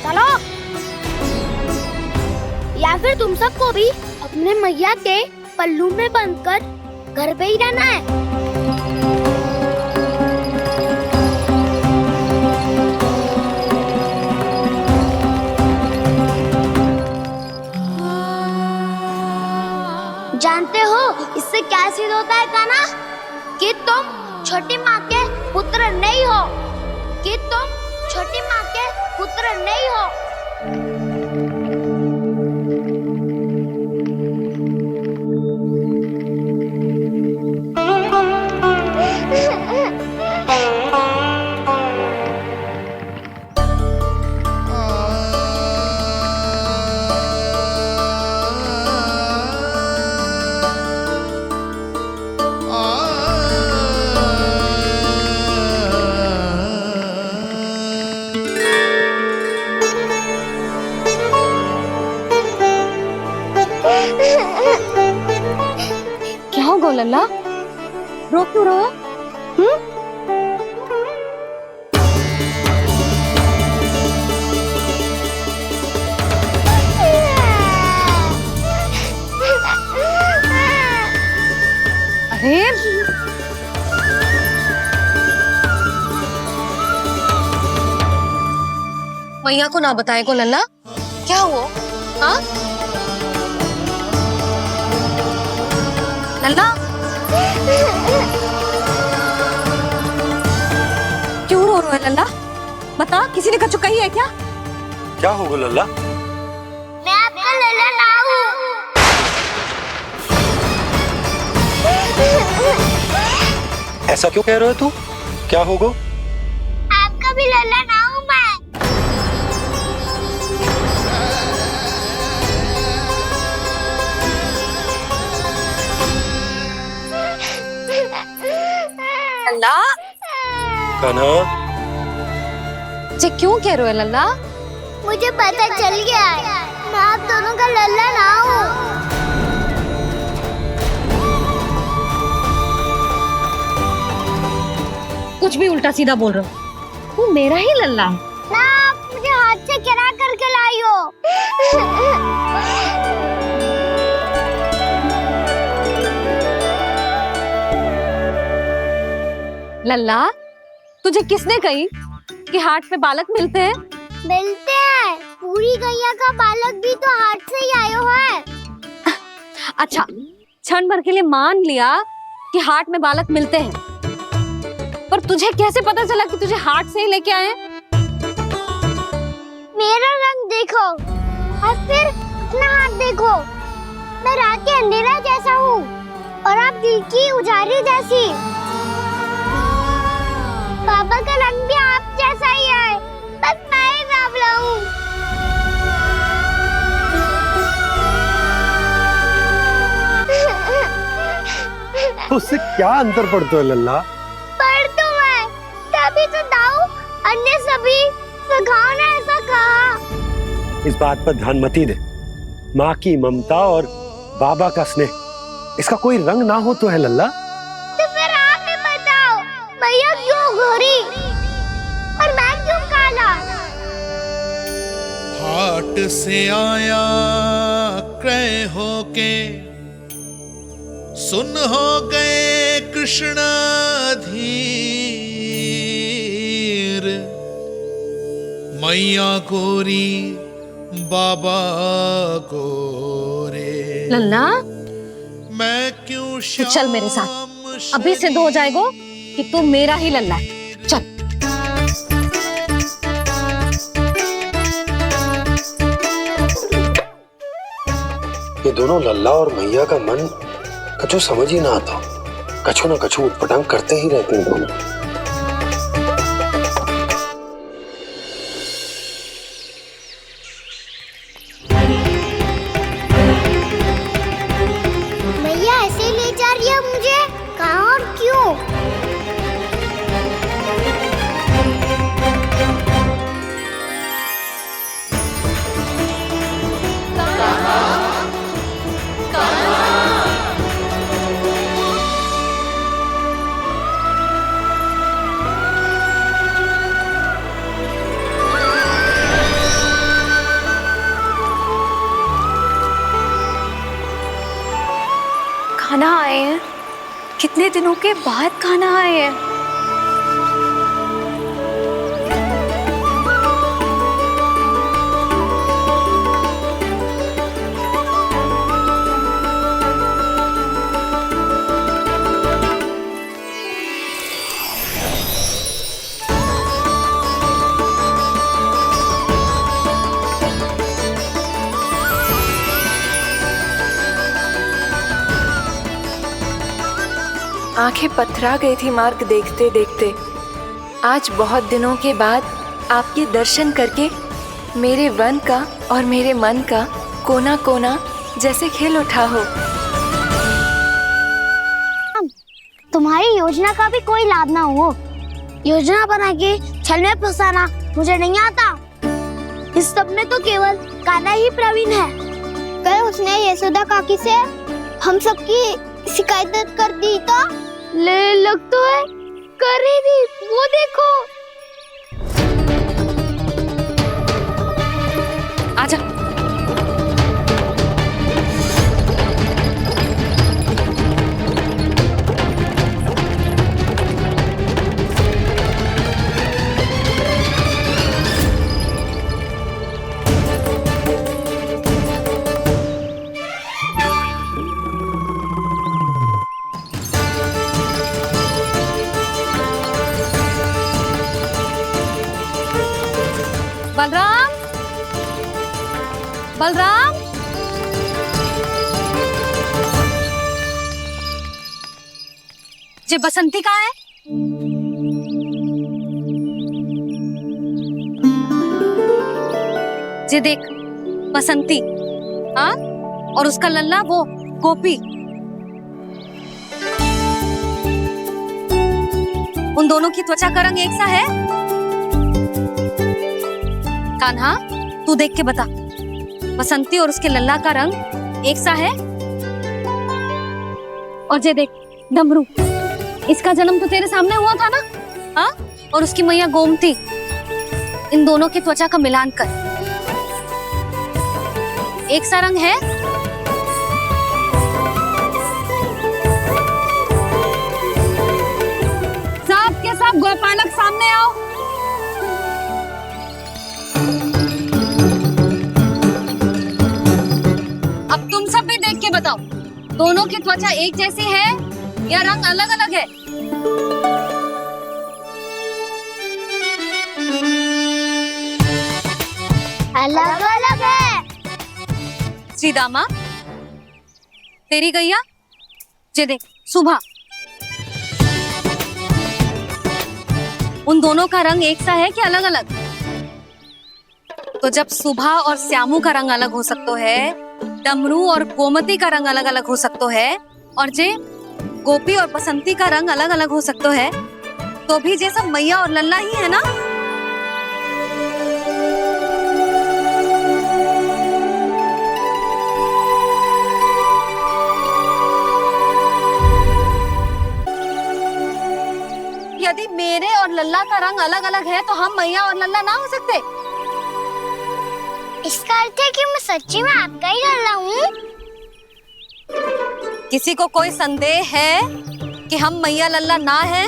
चलो। या फिर तुम सबको भी अपने मैया के पल्लू में बंधकर घर पे ही रहना है। जानते हो इससे क्या सिद्ध होता है कान्हा? कि तुम छोटी माँ के पुत्र नहीं हो, कि तुम छोटी माँ के पुत्र नहीं हो। क्या हो गो लल्ला, रो क्यों रहा? अरे मैया को ना बताए को लल्ला, क्या हुआ? हाँ लल्ला, क्यों रो रहा है लल्ला? बता, किसी ने कछु कही है क्या? क्या होगा लल्ला? मैं आपका लल्ला ना हूँ। ऐसा क्यों कह रहे हो तू? क्या होगा? आपका भी लल्ला ना हूँ मैं। लल्ला, कान्हा, जी क्यों कह रहे हो लल्ला? मुझे पता चल गया है, मैं आप दोनों का लल्ला ना हूँ। कुछ भी उल्टा सीधा बोल रहे हो, तू मेरा ही लल्ला है। ना, आप मुझे हाथ से गिरा करके लाई हो। लल्ला, तुझे किसने कही कि हाट में बालक मिलते हैं? मिलते हैं, पूरी गैया का बालक भी तो हाट से ही आयो है। अच्छा, क्षण भर के लिए मान लिया कि हाट में बालक मिलते हैं, पर तुझे कैसे पता चला कि तुझे हाट से ही लेके आए? मेरा रंग देखो और फिर अपना हाथ देखो। मैं रात के अंधेरा जैसा हूँ और आप दिल की उजारी जैसी। बाबा का रंग भी आप जैसा ही है, बस मैं ही बावला हूँ। तो उससे क्या अंतर पड़ता है लल्ला? पर तो मैं तभी तो दाऊ अन्य सभी सखाओ ने ऐसा कहा। इस बात पर ध्यान मत ही दे। माँ की ममता और बाबा का स्नेह, इसका कोई रंग ना हो तो है लल्ला। तो फिर आप ही बताओ, मैया क्यों गोरी और मैं क्यों काला? हाट से आया क्रय होके, सुन हो गए कृष्ण धीर। मैया गोरी बाबा गोरे, लल्ला, मैं क्यों तू चल मेरे साथ, अभी सिद्ध हो जाएगा कि तू मेरा ही लल्ला है। चल। ये दोनों लल्ला और मैया का मन कछु समझ ही ना आता, कछु ना कछु उटपटांग करते ही रहते हैं दोनों। मैया ऐसे ले जा रही है मुझे, कहाँ और क्यों? आए हैं? कितने दिनों के बाद खाना आए हैं। आंखें पथरा गई थी मार्ग देखते देखते। आज बहुत दिनों के बाद आपके दर्शन करके मेरे वन का और मेरे मन का कोना कोना जैसे खिल उठा हो। तुम्हारी योजना का भी कोई लाभ ना हो। योजना बना के छल में फंसाना मुझे नहीं आता। इस सब में तो केवल कान्हा ही प्रवीण है। कल उसने यशोदा काकी से हम सबकी शिकायत कर दी तो ले लग तो है कर ही दी। वो देखो। आजा। बलराम, बलराम, ये बसंती कहाँ है? ये देख बसंती, हाँ, और उसका लल्ला वो गोपी। उन दोनों की त्वचा का रंग एक सा है? कान्हा, तू देख के बता, बसंती और उसके लल्ला का रंग एक सा है? और ये देख डमरू, इसका जन्म तो तेरे सामने हुआ था ना, हाँ? और उसकी मैया गोमती, इन दोनों की त्वचा का मिलान कर, एक सा रंग है? सब के सब गोपालक सामने आओ। अब तुम सब भी देख के बताओ, दोनों की त्वचा एक जैसी है या रंग अलग अलग है? अलग अलग है। श्रीदामा, तेरी गैया, ये देख सुबह, उन दोनों का रंग एक सा है कि अलग अलग? तो जब सुबह और श्यामू का रंग अलग हो सकता है, डमरू और गोमती का रंग अलग अलग हो सकता है, और जे गोपी और बसंती का रंग अलग अलग हो सकता है, तो भी जे सब मैया और लल्ला ही है ना? यदि मेरे और लल्ला का रंग अलग अलग है तो हम मैया और लल्ला ना हो सकते? इसका अर्थ है कि मैं सच्ची में आपका ही लल्ला हूँ? किसी को कोई संदेह है कि हम मैया लल्ला ना हैं?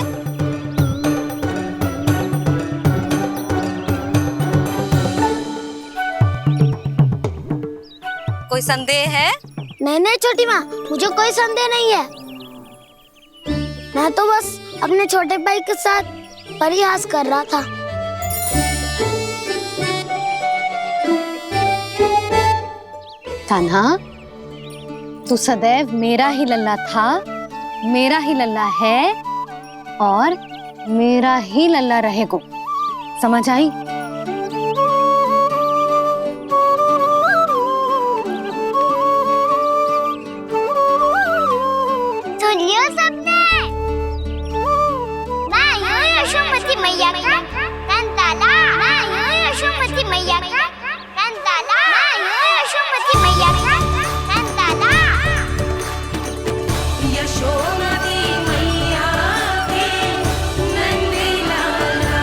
कोई संदेह है? नहीं नहीं छोटी माँ, मुझे कोई संदेह नहीं है। मैं तो बस अपने छोटे भाई के साथ परिहास कर रहा था। कान्हा, तू सदैव मेरा ही लल्ला था, मेरा ही लल्ला है और मेरा ही लल्ला रहेगा। समझ आई? सुनियो सबने, मैं हूँ यशोमती मैया का कंताला। मैं हूँ यशोमती मैया का कंताला। मैं हूँ यशोमती मैया का कंताला। यशोमती मैया के नंद लाला,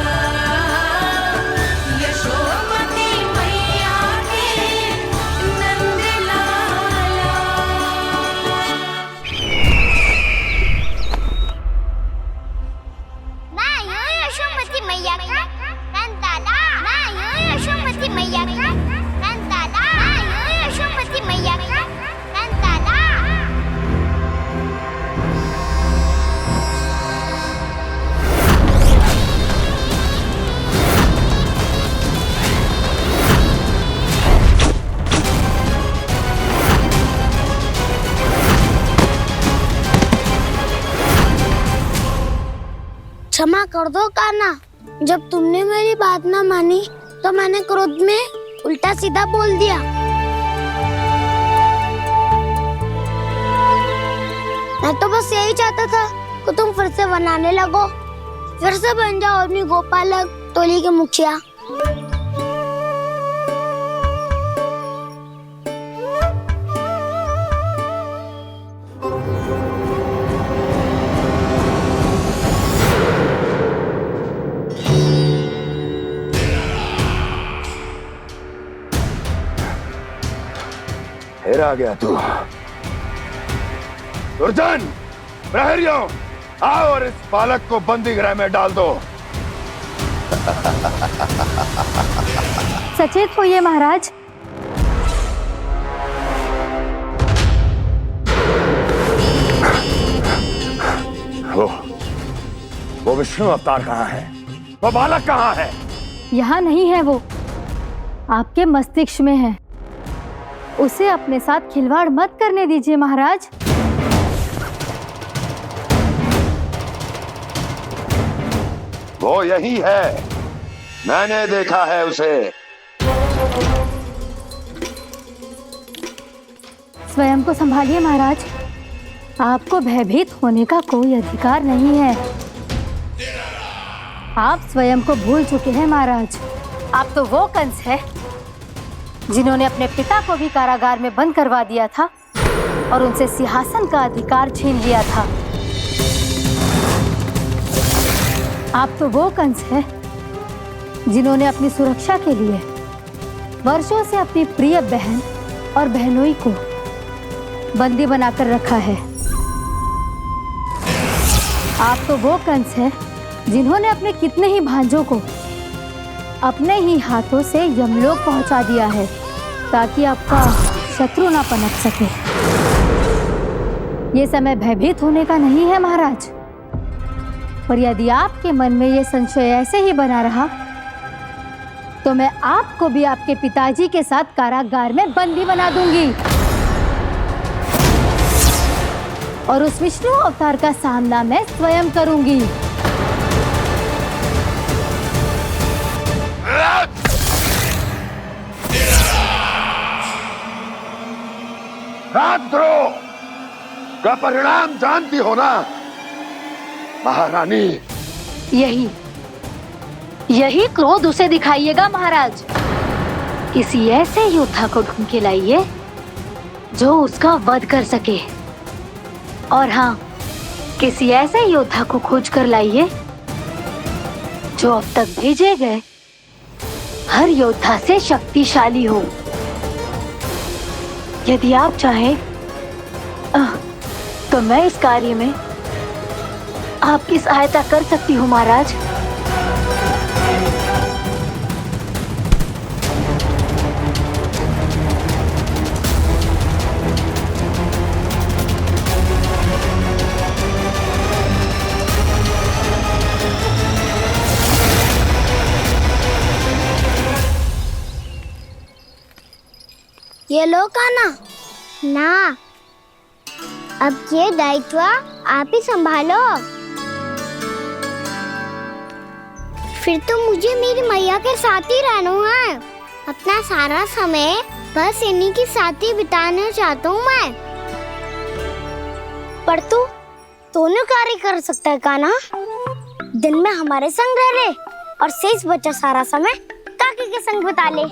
क्षमा कर दो कान्हा। जब तुमने मेरी बात ना मानी तो मैंने क्रोध में उल्टा सीधा बोल दिया। मैं तो बस यही चाहता था कि तुम फिर से बनाने लगो, फिर से बन जाओ अपनी गोपालक टोली के मुखिया। फिर आ गया तू। दुर्जन, प्रहरियों, आओ और इस बालक को बंदी गृह में डाल दो। सचेत होइए महाराज। वो विष्णु अवतार कहाँ है? वो बालक कहाँ है? यहाँ नहीं है वो, आपके मस्तिष्क में है। उसे अपने साथ खिलवाड़ मत करने दीजिए महाराज। वो यही है, मैंने देखा है उसे। स्वयं को संभालिए महाराज, आपको भयभीत होने का कोई अधिकार नहीं है। आप स्वयं को भूल चुके हैं महाराज। आप तो वो कंस है जिन्होंने अपने पिता को भी कारागार में बंद करवा दिया था और उनसे सिंहासन का अधिकार छीन लिया था। आप तो वो कंस है जिन्होंने अपनी सुरक्षा के लिए वर्षों से अपनी प्रिय बहन और बहनोई को बंदी बनाकर रखा है। आप तो वो कंस है जिन्होंने अपने कितने ही भांजों को अपने ही हाथों से यमलोक पहुंचा दिया है ताकि आपका शत्रु ना पनप सके। ये समय भयभीत होने का नहीं है महाराज, पर यदि आपके मन में ये संशय ऐसे ही बना रहा तो मैं आपको भी आपके पिताजी के साथ कारागार में बंदी बना दूंगी और उस विष्णु अवतार का सामना मैं स्वयं करूंगी। राजद्रोह का परिणाम जानती हो ना महारानी? यही क्रोध उसे दिखाइएगा महाराज। किसी ऐसे योद्धा को ढूंढ के लाइए जो उसका वध कर सके, और हाँ, किसी ऐसे योद्धा को खोज कर लाइए जो अब तक भेजे गए हर योद्धा से शक्तिशाली हो। यदि आप चाहें तो मैं इस कार्य में आपकी सहायता कर सकती हूँ महाराज। ये लो कान्हा। ना, अब ये दायित्व आप ही संभालो। फिर तो मुझे मेरी मैया के साथ ही रहना है। अपना सारा समय बस इन्हीं के साथ ही बिताना चाहता हूँ मैं। पर तू दोनों कार्य कर सकता है कान्हा। दिन में हमारे संग रह ले और शेष बचा सारा समय काकी के संग बिता ले।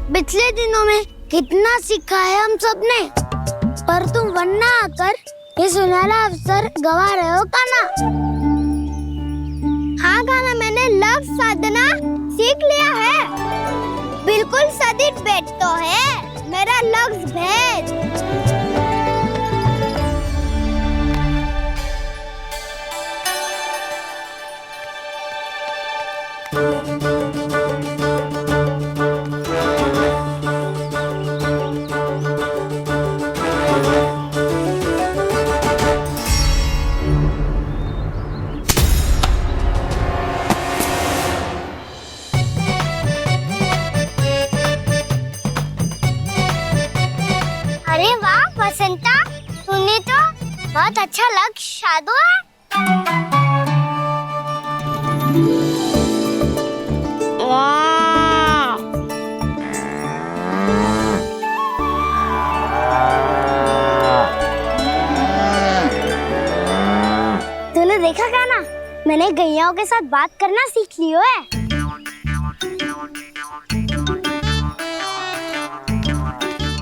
पिछले दिनों में कितना सीखा है हम सबने, पर तुम वरना आकर ये सुनहरा अवसर गवा रहे हो कान्हा। हाँ कान्हा, मैंने लक्ष्य साधना सीख लिया है। बिल्कुल सदित भेद तो है मेरा लक्ष्य भेद। बहुत अच्छा लग शादो है। वाह! तूने देखा क्या ना, मैंने गैयाओं के साथ बात करना सीख लियो है।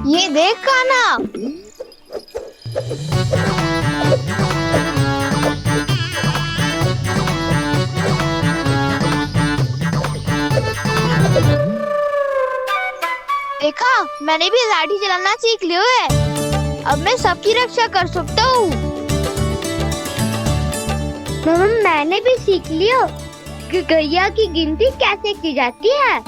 ये देख काना, देखा मैंने भी लाठी चलाना सीख लियो है। अब मैं सबकी रक्षा कर सकता हूँ। मैंने भी सीख लियो कि गैया की गिनती कैसे की जाती है।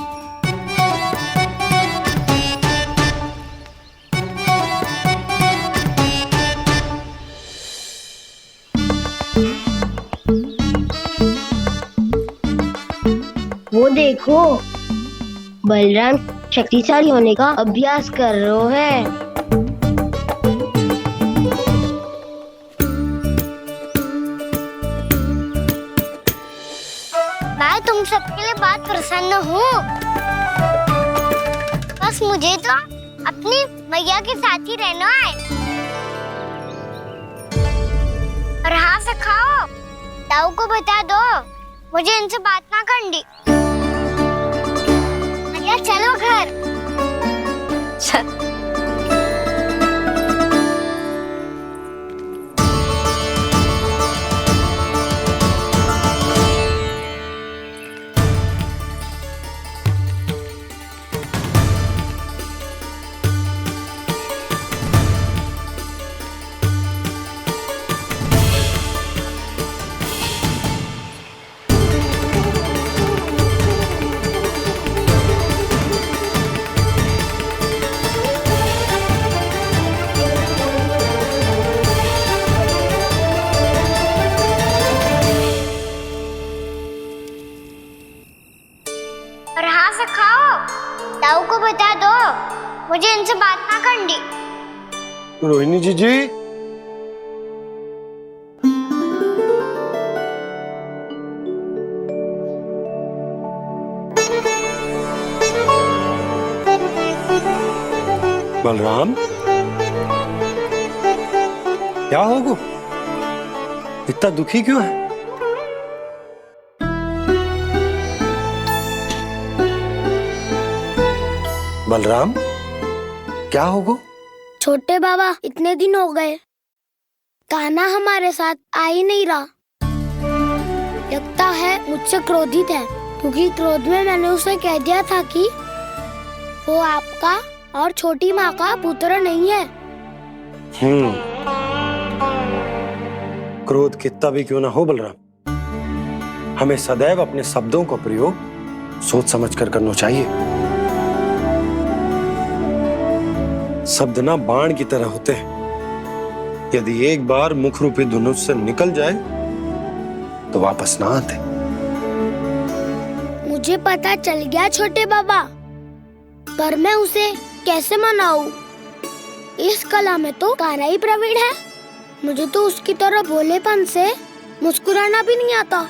वो देखो, बलराम शक्तिशाली होने का अभ्यास कर रहे हैं। मैं तुम सबके लिए बहुत प्रसन्न हूँ। बस मुझे तो अपनी मैया के साथ ही रहना है। और हाँ से खाओ, ताऊ को बता दो मुझे इनसे बात ना करनी। मैया चलो घर। चल। और हाँ से खाओ, ताऊ को बता दो मुझे इनसे बात ना करनी। रोहिणी जी बलराम, क्या होगा? इतना दुखी क्यों है? बलराम, क्या होगा? छोटे बाबा, इतने दिन हो गए कान्हा हमारे साथ आ ही नहीं रहा। लगता है मुझसे क्रोधित है, क्योंकि क्रोध में मैंने उसे कह दिया था कि वो आपका और छोटी माँ का पुत्र नहीं है। क्रोध कितना भी क्यों ना हो बलराम, हमें सदैव अपने शब्दों का प्रयोग सोच समझ कर करना चाहिए। शब्द ना बाण की तरह होते हैं, यदि एक बार मुख रूपी धनुष से निकल जाए तो वापस ना आते। मुझे पता चल गया छोटे बाबा, पर मैं उसे कैसे मनाऊं? इस कला में तो कान्हा ही प्रवीण है। मुझे तो उसकी तरह भोलेपन से मुस्कुराना भी नहीं आता।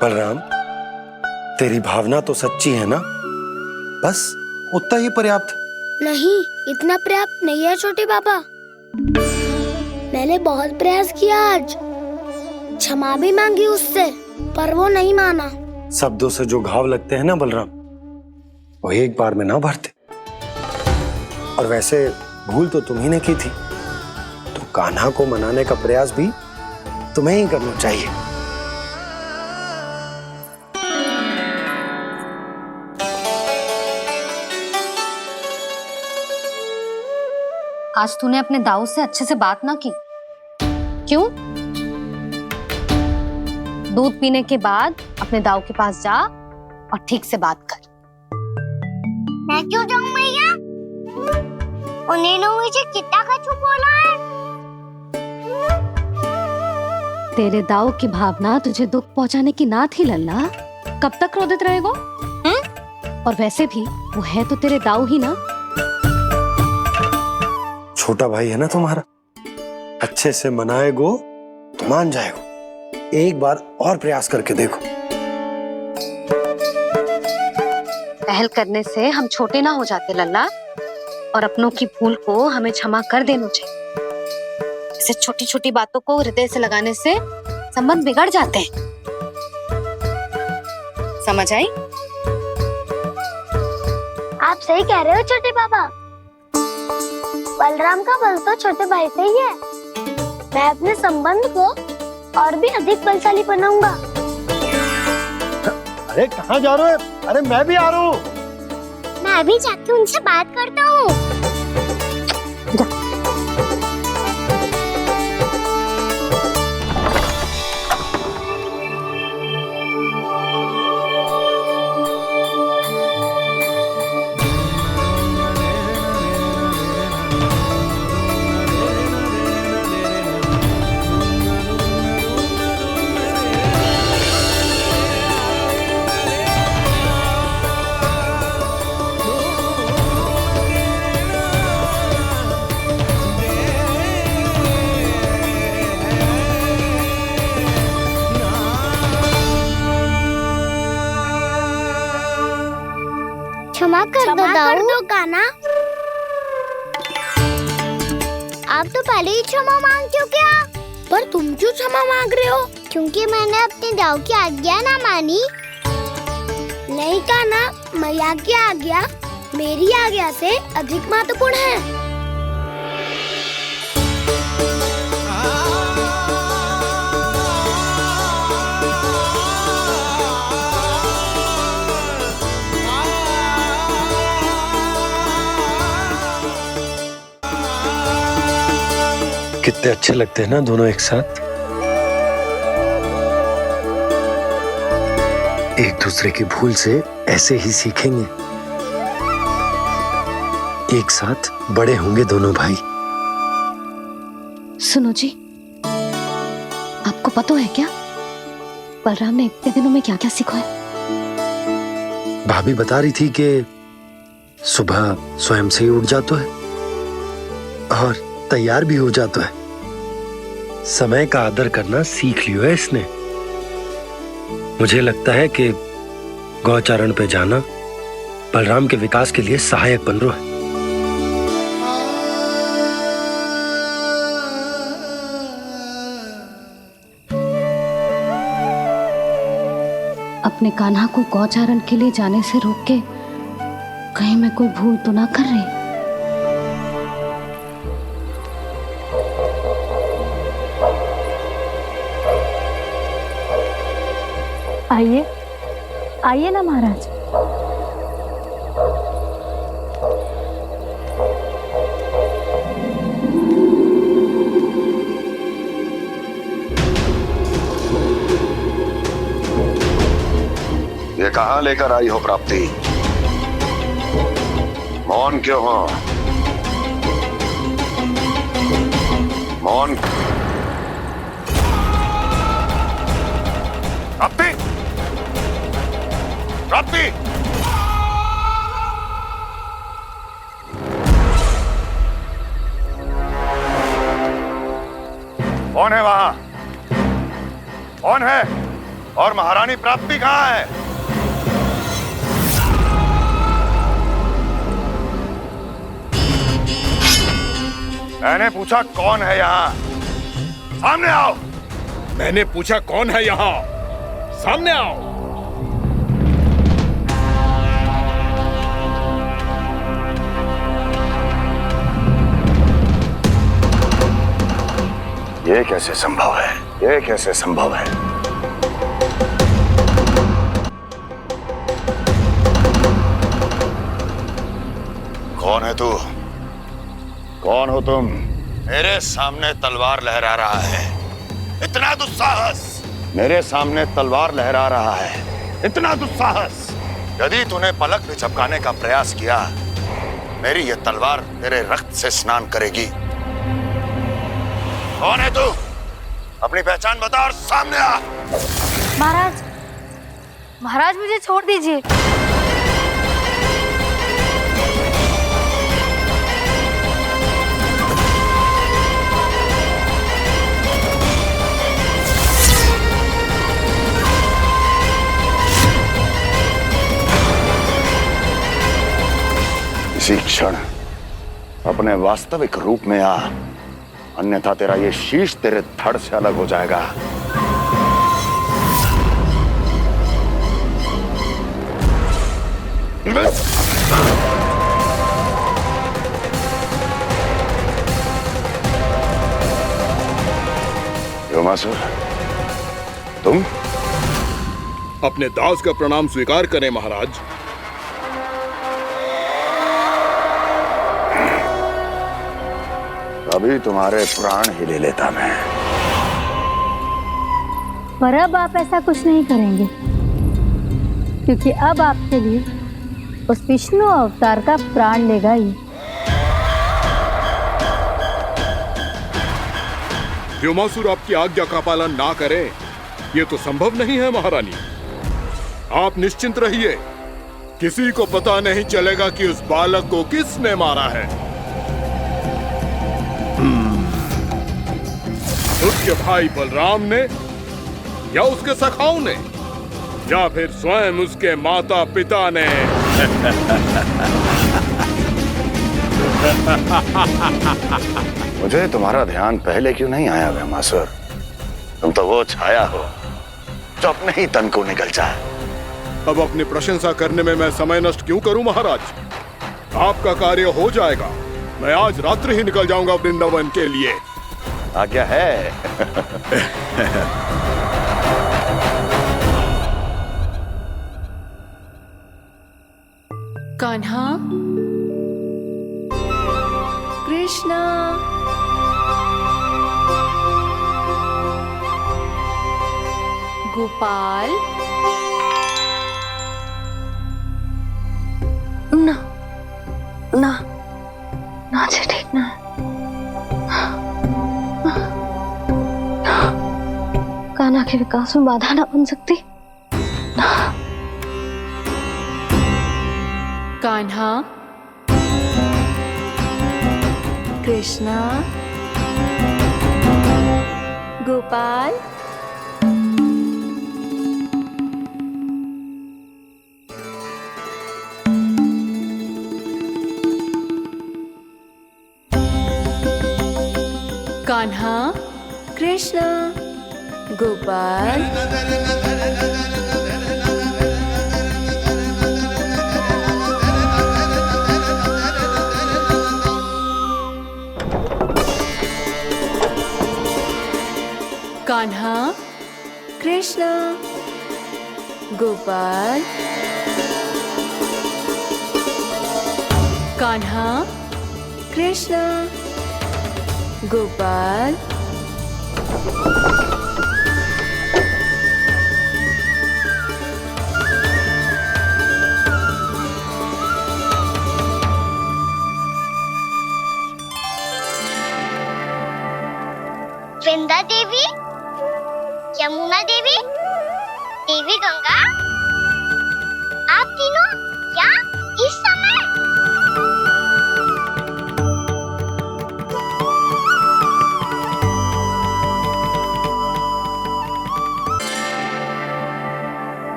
बलराम, तेरी भावना तो सच्ची है ना, बस उतना ही पर्याप्त। नहीं, इतना पर्याप्त नहीं है छोटे बाबा। मैंने बहुत प्रयास किया आज, क्षमा भी मांगी उससे, पर वो नहीं माना। शब्दों से जो घाव लगते हैं ना बलराम, वो एक बार में ना भरते। और वैसे भूल तो तुम्ही ने की थी, तो कान्हा को मनाने का प्रयास भी तुम्हें ही करना चाहिए। आज तूने अपने दाऊ से अच्छे से बात ना की, क्यों? दूध पीने के बाद अपने दाऊ के पास जा और ठीक से बात कर। मैं क्यों जाऊं मैया? उन्होंने मुझे कितना कछु बोला है। तेरे दाऊ की भावना तुझे दुख पहुंचाने की ना थी लल्ला। कब तक क्रोधित रहेगो? और वैसे भी वो है तो तेरे दाऊ ही ना। छोटा भाई है ना तुम्हारा, अच्छे से मनाएगो तो मान जाएगो। एक बार और प्रयास करके देखो। पहल करने से हम छोटे ना हो जाते लल्ला, और अपनों की भूल को हमें क्षमा कर देना चाहिए। ऐसे छोटी छोटी बातों को हृदय से लगाने से संबंध बिगड़ जाते हैं। समझ आई? आप सही कह रहे हो छोटे पापा। बलराम का बल तो छोटे भाई से ही है। मैं अपने संबंध को और भी अधिक बलशाली बनाऊंगा। अरे कहाँ जा रहे हो? अरे मैं भी आ रहा हूँ। मैं भी जाके उनसे बात करता हूँ। क्षमा कर दो कान्हा। आप तो पहले ही क्षमा मांगते हो क्या? पर तुम क्यों क्षमा मांग रहे हो? क्योंकि मैंने अपने दाऊ की आज्ञा ना मानी। नहीं कान्हा, मैया की आज्ञा मेरी आज्ञा से अधिक महत्वपूर्ण है। कितने अच्छे लगते हैं ना दोनों एक साथ। एक दूसरे की भूल से ऐसे ही सीखेंगे। एक साथ बड़े होंगे दोनों भाई। सुनो जी, आपको पता है क्या बलराम ने इतने दिनों में क्या क्या सीखा है? भाभी बता रही थी कि सुबह स्वयं से ही उठ जाता है और तैयार भी हो जाता है। समय का आदर करना सीख लियो है इसने। मुझे लगता है कि गौचारण पे जाना बलराम के विकास के लिए सहायक बन रहा है। अपने कान्हा को गौचारण के लिए जाने से रोक के कहीं मैं कोई भूल तो ना कर रही? आइए आइए ना महाराज। ये कहाँ लेकर आई हो प्राप्ति? मौन क्यों हो? मौन। प्राप्ति, प्राप्ति, कौन है वहां? कौन है? और महारानी प्राप्ति कहाँ है? मैंने पूछा कौन है यहाँ? सामने आओ। मैंने पूछा कौन है यहाँ? सामने आओ। ये कैसे संभव है? ये कैसे संभव है? कौन है तू? कौन हो तुम? मेरे सामने तलवार लहरा रहा है। इतना दुस्साहस! मेरे सामने तलवार लहरा रहा है। इतना दुस्साहस! यदि तूने पलक भी झपकाने का प्रयास किया, मेरी ये तलवार तेरे रक्त से स्नान करेगी। कौन है तू? अपनी पहचान बता और सामने आ। महाराज, महाराज मुझे छोड़ दीजिए। इसी क्षण अपने वास्तविक रूप में आ, अन्यथा तेरा ये शीश तेरे धड़ से अलग हो जाएगा। व्योमासुर, तुम अपने दास का प्रणाम स्वीकार करें महाराज। अभी तुम्हारे प्राण ही ले लेता मैं। पर अब आप ऐसा कुछ नहीं करेंगे, क्योंकि अब आपके लिए उस विष्णु अवतार का प्राण लेगा ही। व्योमासुर आपकी आज्ञा का पालन ना करे, ये तो संभव नहीं है महारानी। आप निश्चिंत रहिए, किसी को पता नहीं चलेगा कि उस बालक को किसने मारा है। उसके भाई बलराम ने, या उसके सखाओं ने, या फिर स्वयं उसके माता पिता ने। मुझे तुम्हारा ध्यान पहले क्यों नहीं आया व्योमासुर? तुम तो वो छाया हो जो अपने ही तन को निगल जाए। अब अपनी प्रशंसा करने में मैं समय नष्ट क्यों करूं महाराज? आपका कार्य हो जाएगा। मैं आज रात्रि ही निकल जाऊंगा वृंदावन के लिए। आज्ञा है। कान्हा, कृष्णा, गोपाल। ना ना ना से ठीक ना। कान्हा के विकास में बाधा ना बन सकती। कान्हा, कृष्णा, गोपाल। कान्हा, कृष्णा, गोपाल। कान्हा, कृष्णा, गोपाल। कान्हा, कृष्णा, गोपाल। वृंदा देवी, यमुना देवी, देवी गंगा, आप तीनों यहाँ इस समय?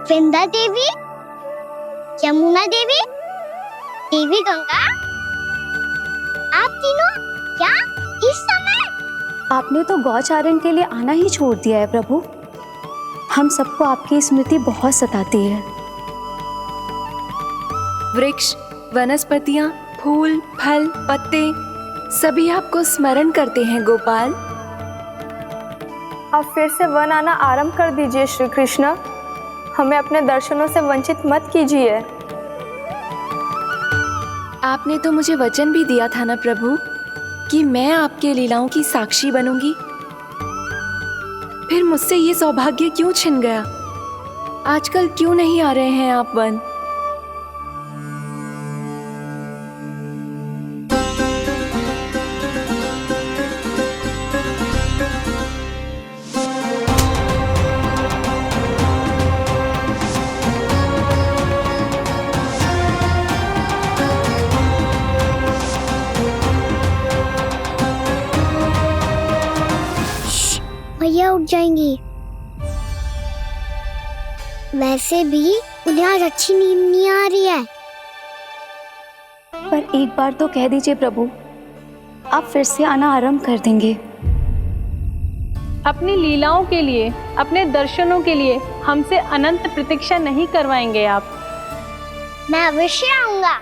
वृंदा देवी, यमुना देवी, देवी गंगा, आप तीनों यहाँ इस समय? आपने तो गौचारण के लिए आना ही छोड़ दिया है प्रभु। हम सबको आपकी स्मृति बहुत सताती है। वृक्ष, वनस्पतियां, फूल, फल, पत्ते सभी आपको स्मरण करते हैं गोपाल। अब फिर से वन आना आरंभ कर दीजिए श्री कृष्ण। हमें अपने दर्शनों से वंचित मत कीजिए। आपने तो मुझे वचन भी दिया था ना प्रभु कि मैं आपके लीलाओं की साक्षी बनूंगी। फिर मुझसे ये सौभाग्य क्यों छिन गया? आजकल क्यों नहीं आ रहे हैं आप वन? भैया उठ जाएंगी। वैसे भी उन्हें आज अच्छी नींद नहीं आ रही है। एक बार तो कह दीजिए प्रभु, आप फिर से आना आरंभ कर देंगे। अपनी लीलाओं के लिए, अपने दर्शनों के लिए हमसे अनंत प्रतीक्षा नहीं करवाएंगे आप? मैं अवश्य आऊंगा।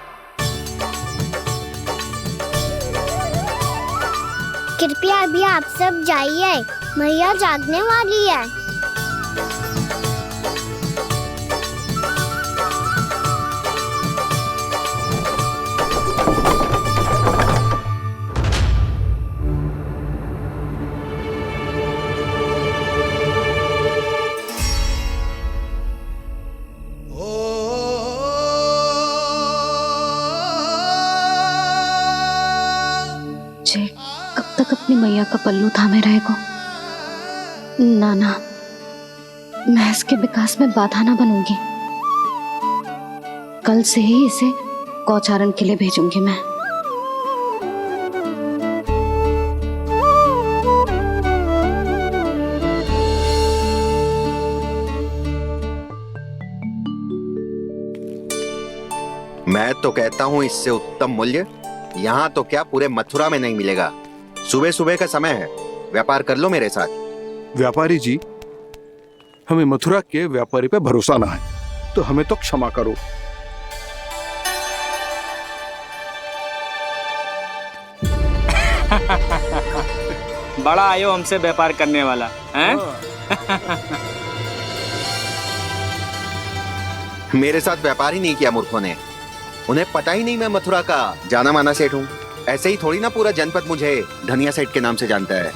कृपया अभी आप सब जाइए, मैया जागने वाली है। कब तक अपनी मैया का पल्लू थामे रहेगा? ना ना, मैं इसके विकास में बाधा ना बनूंगी। कल से ही इसे गौचारण के लिए भेजूंगी मैं। मैं तो कहता हूँ इससे उत्तम मूल्य यहाँ तो क्या पूरे मथुरा में नहीं मिलेगा। सुबह सुबह का समय है, व्यापार कर लो मेरे साथ। व्यापारी जी, हमें मथुरा के व्यापारी पे भरोसा ना है, तो हमें तो क्षमा करो। बड़ा आयो हमसे व्यापार करने वाला हैं? मेरे साथ व्यापार ही नहीं किया मूर्खों ने। उन्हें पता ही नहीं मैं मथुरा का जाना माना सेठ हूँ। ऐसे ही थोड़ी ना पूरा जनपद मुझे धनिया सेठ के नाम से जानता है।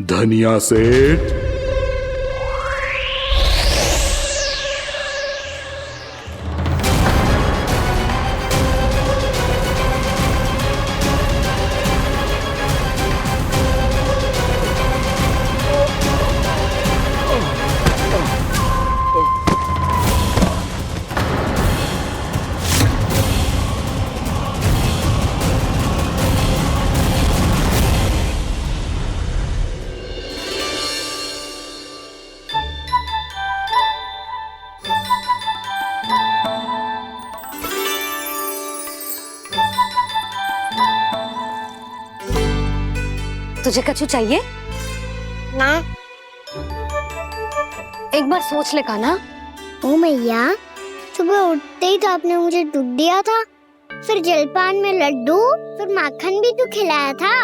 धनिया सेठ? तुझे कछु चाहिए? ना। एक बार सोच ले कान्हा। ओ मैया, सुबह उठते ही तो आपने मुझे दूध दिया था, फिर जलपान में लड्डू, फिर माखन भी तो खिलाया था,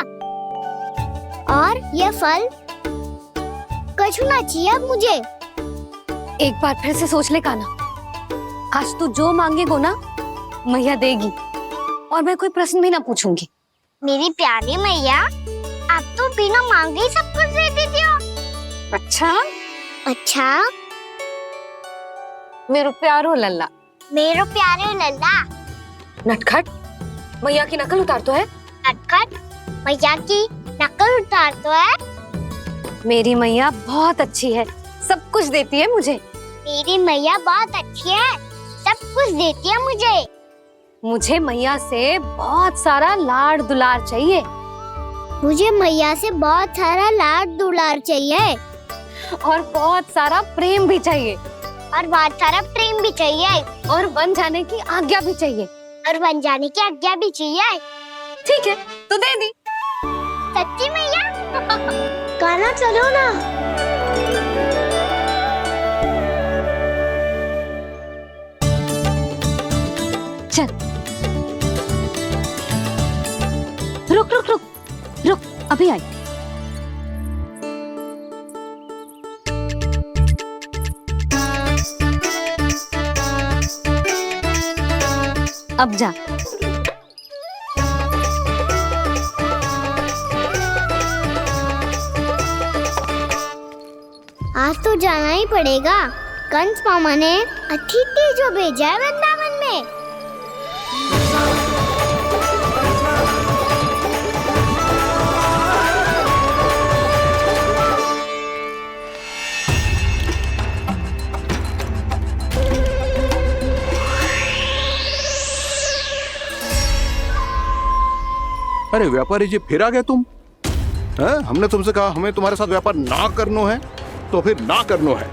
और ये फल। कछु ना चाहिए अब मुझे। एक बार फिर से सोच ले कान्हा। आज तू जो मांगेगो ना, मैया देगी, और मैं कोई प्रश्न भी ना पूछूंगी। मेरी प्यारी मैया, आप तो बिना मांगे ही सब कुछ दे देती हो। अच्छा? अच्छा? मेरो प्यारो लल्ला। मेरो प्यारे लल्ला। नटखट, मैया की नकल उतार तो है। नटखट, मैया की नकल उतार तो है। मेरी मैया बहुत अच्छी है, सब कुछ देती है मुझे। मेरी मैया बहुत अच्छी है, सब कुछ देती है मुझे। मुझे मैया से बहुत सारा लाड़ दुलार चाहिए। मुझे मैया से बहुत सारा लाड दुलार चाहिए, और बहुत सारा प्रेम भी चाहिए, और बहुत सारा प्रेम भी चाहिए, और बन जाने की आज्ञा भी चाहिए, और बन जाने की आज्ञा भी चाहिए। ठीक है, तो दे दी। सच्ची मैया? कान्हा चलो ना। चल। रुक रुक रुक रुक, अभी आई। अब जा। आज तो जाना ही पड़ेगा। कंस मामा ने अतिथि जो भेजा है वृंदावन में। अरे व्यापारी जी, फिर आ गए तुम? हैं? हमने तुमसे कहा हमें तुम्हारे साथ व्यापार ना करनो है, तो फिर ना करनो है।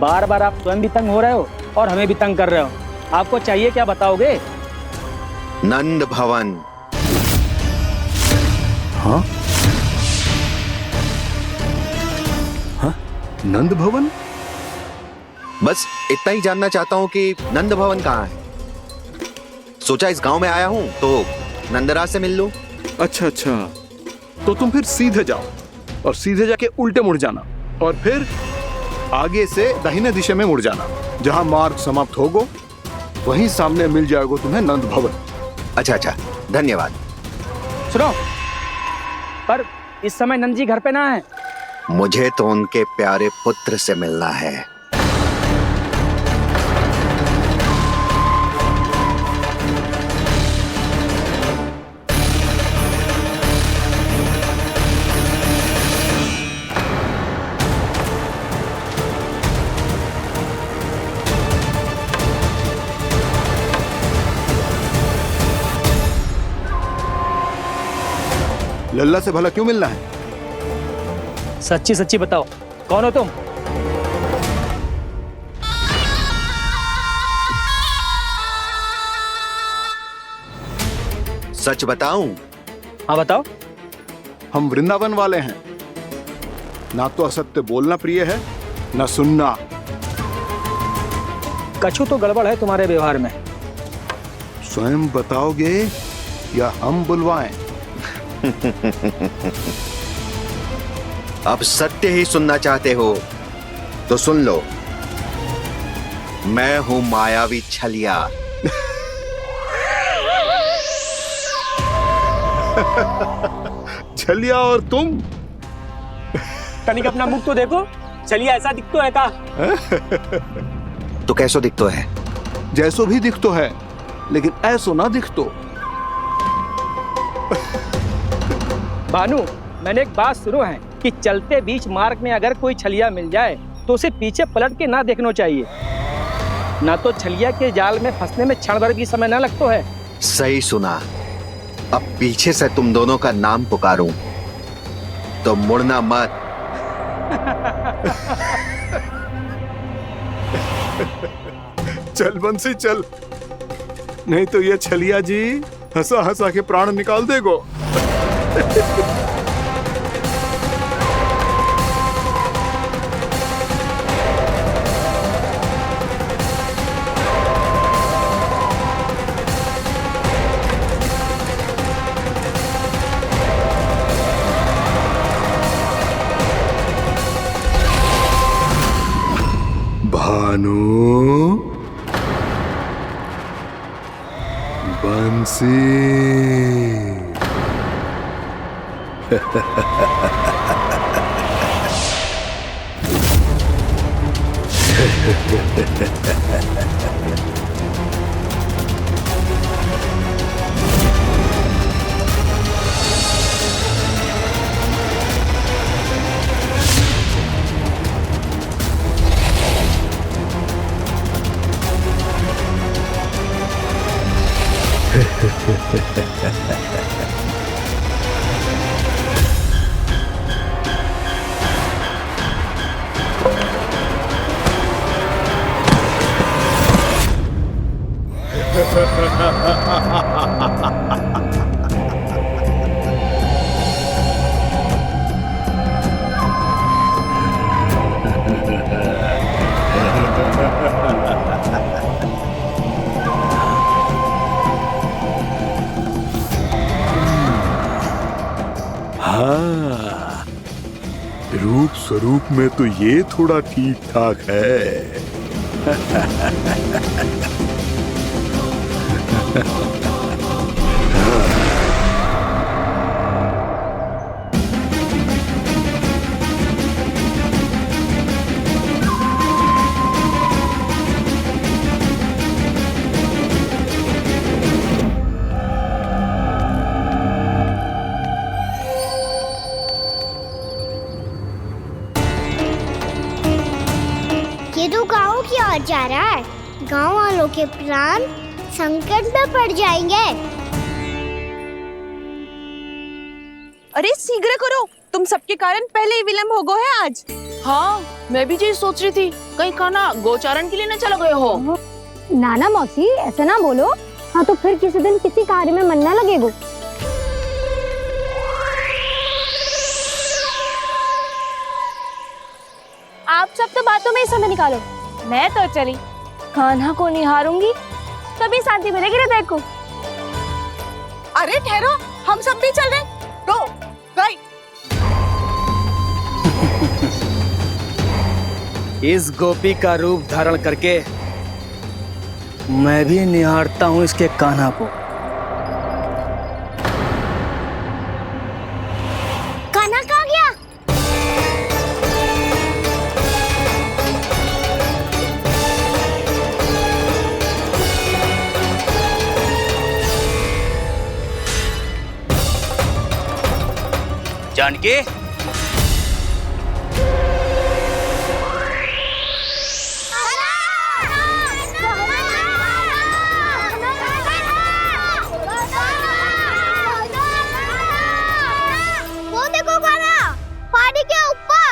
बार बार आप स्वयं भी तंग हो रहे हो और हमें भी तंग कर रहे हो। आपको चाहिए क्या बताओगे? नंद भवन। हाँ? हाँ? नंद भवन? बस इतना ही जानना चाहता हूँ कि नंद भवन कहाँ है। सोचा इस गांव में आया हूँ तो नंदराज से मिल लूं। अच्छा अच्छा, तो तुम फिर सीधे जाओ और सीधे जाके उल्टे मुड़ जाना और फिर आगे से दाहिने दिशा में मुड़ जाना। जहाँ मार्ग समाप्त होगो वहीं सामने मिल जाएगा तुम्हें नंद भवन। अच्छा अच्छा, धन्यवाद। सुनो, पर इस समय नंद जी घर पे ना है। मुझे तो उनके प्यारे पुत्र से मिलना है। लल्ला से भला क्यों मिलना है? सच्ची सच्ची बताओ, कौन हो तुम? सच बताऊं? हाँ बताओ। हम वृंदावन वाले हैं। ना तो असत्य बोलना प्रिय है, ना सुनना। कछु तो गड़बड़ है तुम्हारे व्यवहार में। स्वयं बताओगे या हम बुलवाएं? अब सत्य ही सुनना चाहते हो तो सुन लो। मैं हूं मायावी छलिया। छलिया और तुम? तनिक अपना मुख तो देखो, चलिए ऐसा दिखतो है का? तो कैसो दिखतो है? जैसो भी दिखतो है, लेकिन ऐसो ना दिखतो। भानु, मैंने एक बात सुनो है कि चलते बीच मार्ग में अगर कोई छलिया मिल जाए तो उसे पीछे पलट के ना देखना चाहिए, ना तो छलिया के जाल में फंसने में क्षण भर भी समय ना लगता है। सही सुना। अब पीछे से तुम दोनों का नाम पुकारूं तो मुड़ना मत। चल बंसी चल, नहीं तो ये छलिया जी हंसा हंसा के प्राण निकाल देगो। भानु, बंसी। हाँ, रूप स्वरूप में तो ये थोड़ा ठीक ठाक है। ये तो गाँव की ओर जा रहा है। गाँव वालों के प्राण संकट में पड़ जाएंगे। अरे शीघ्र करो, तुम सबके कारण पहले ही विलंब हो गए है आज। हाँ, मैं भी यही सोच रही थी, कहीं खाना गोचारण के लिए न चला गए हो। नाना मौसी ऐसे ना बोलो। हाँ तो फिर किसी दिन किसी कार्य में मन ना लगेगा। आप सब तो बातों में ही समय निकालो। मैं तो चली कान्हा को निहारूंगी, तभी शांति मिलेगी हृदय को। अरे ठहरो, हम सब भी चल रहे। रो गई। इस गोपी का रूप धारण करके मैं भी निहारता हूँ इसके कान्हा को। कान्हा कहाँ गया? जानकी, वो देखो कान्हा पहाड़ी के ऊपर।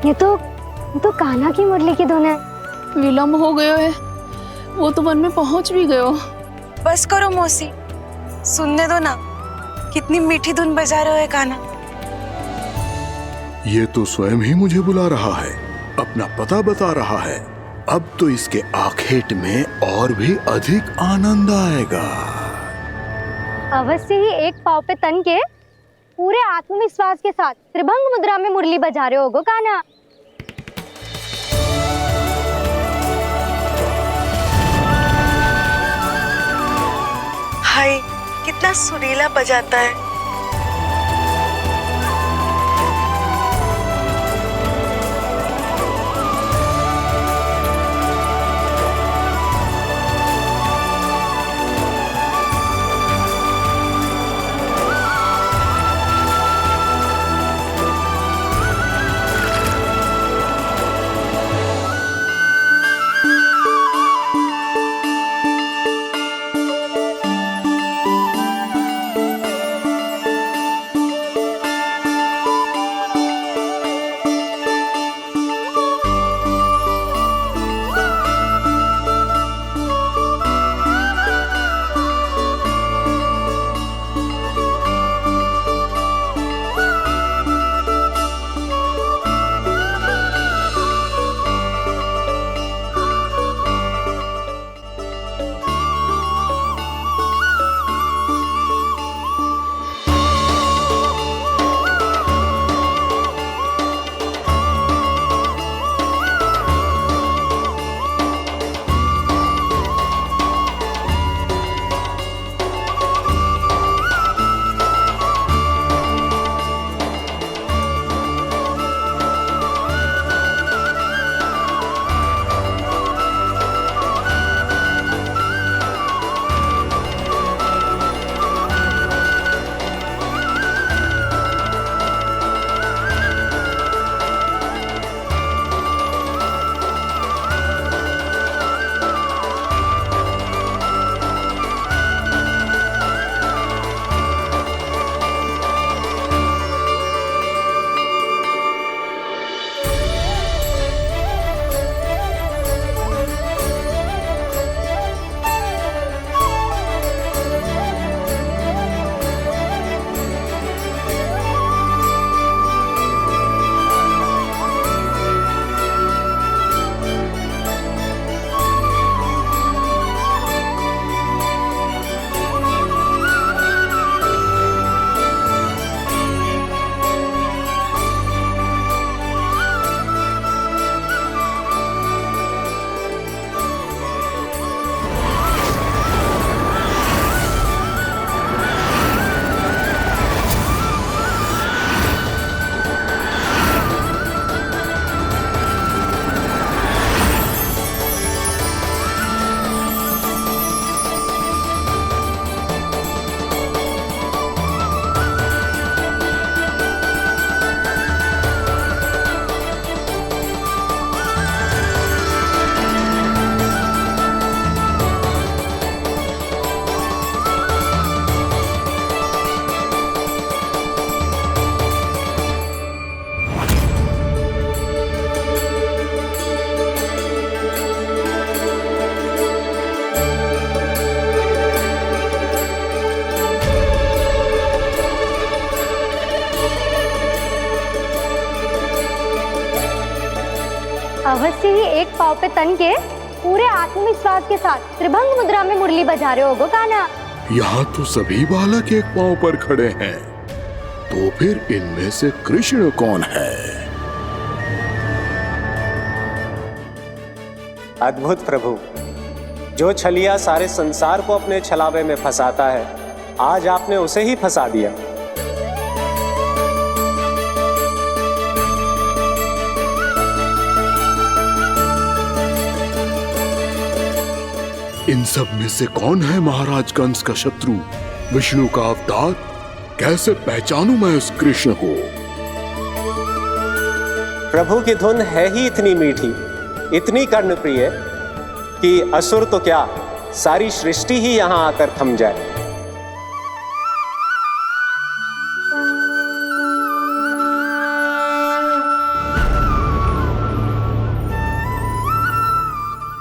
ये तो कान्हा की मुरली की धुन है। विलम्ब हो गयो है, वो तो वन में पहुंच भी गयो। बस करो मौसी, सुनने दो ना, कितनी मीठी धुन बजा रहे हो कान्हा। ये तो स्वयं ही मुझे बुला रहा है, अपना पता बता रहा है। अब तो इसके आखेट में और भी अधिक आनंद आएगा। अवश्य ही एक पाव पे तन के पूरे आत्मविश्वास के साथ त्रिभंग मुद्रा में मुरली बजा रहे होगो कान्हा। हाय, कितना सुरीला बजाता है। एक पाँव पे तन के पूरे आत्मविश्वास के साथ त्रिभंग मुद्रा में मुरली बजा रहे होगो कान्हा। यहाँ तो सभी बालक एक पांव पर खड़े हैं, तो फिर इनमें से कृष्ण कौन है? अद्भुत प्रभु, जो छलिया सारे संसार को अपने छलावे में फंसाता है, आज आपने उसे ही फंसा दिया। इन सब में से कौन है महाराज कंस का शत्रु, विष्णु का अवतार? कैसे पहचानूं मैं उस कृष्ण को? प्रभु की धुन है ही इतनी मीठी, इतनी कर्णप्रिय कि असुर तो क्या, सारी सृष्टि ही यहां आकर थम जाए।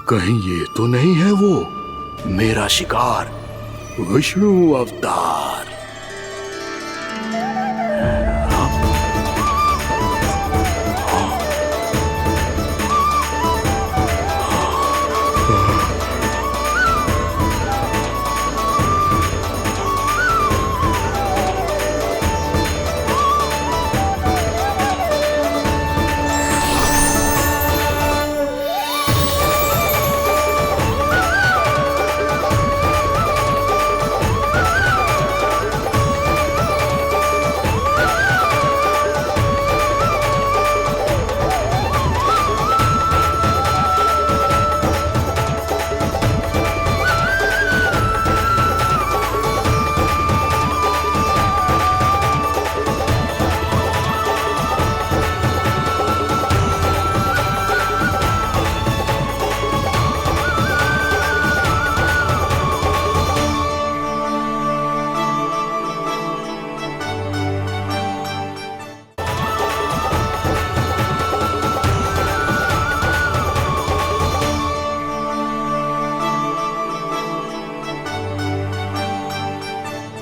कहीं ये तो नहीं है वो मेरा शिकार, विष्णु अवतार?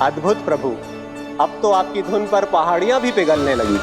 अद्भुत प्रभु, अब तो आपकी धुन पर पहाड़ियां भी पिघलने लगी।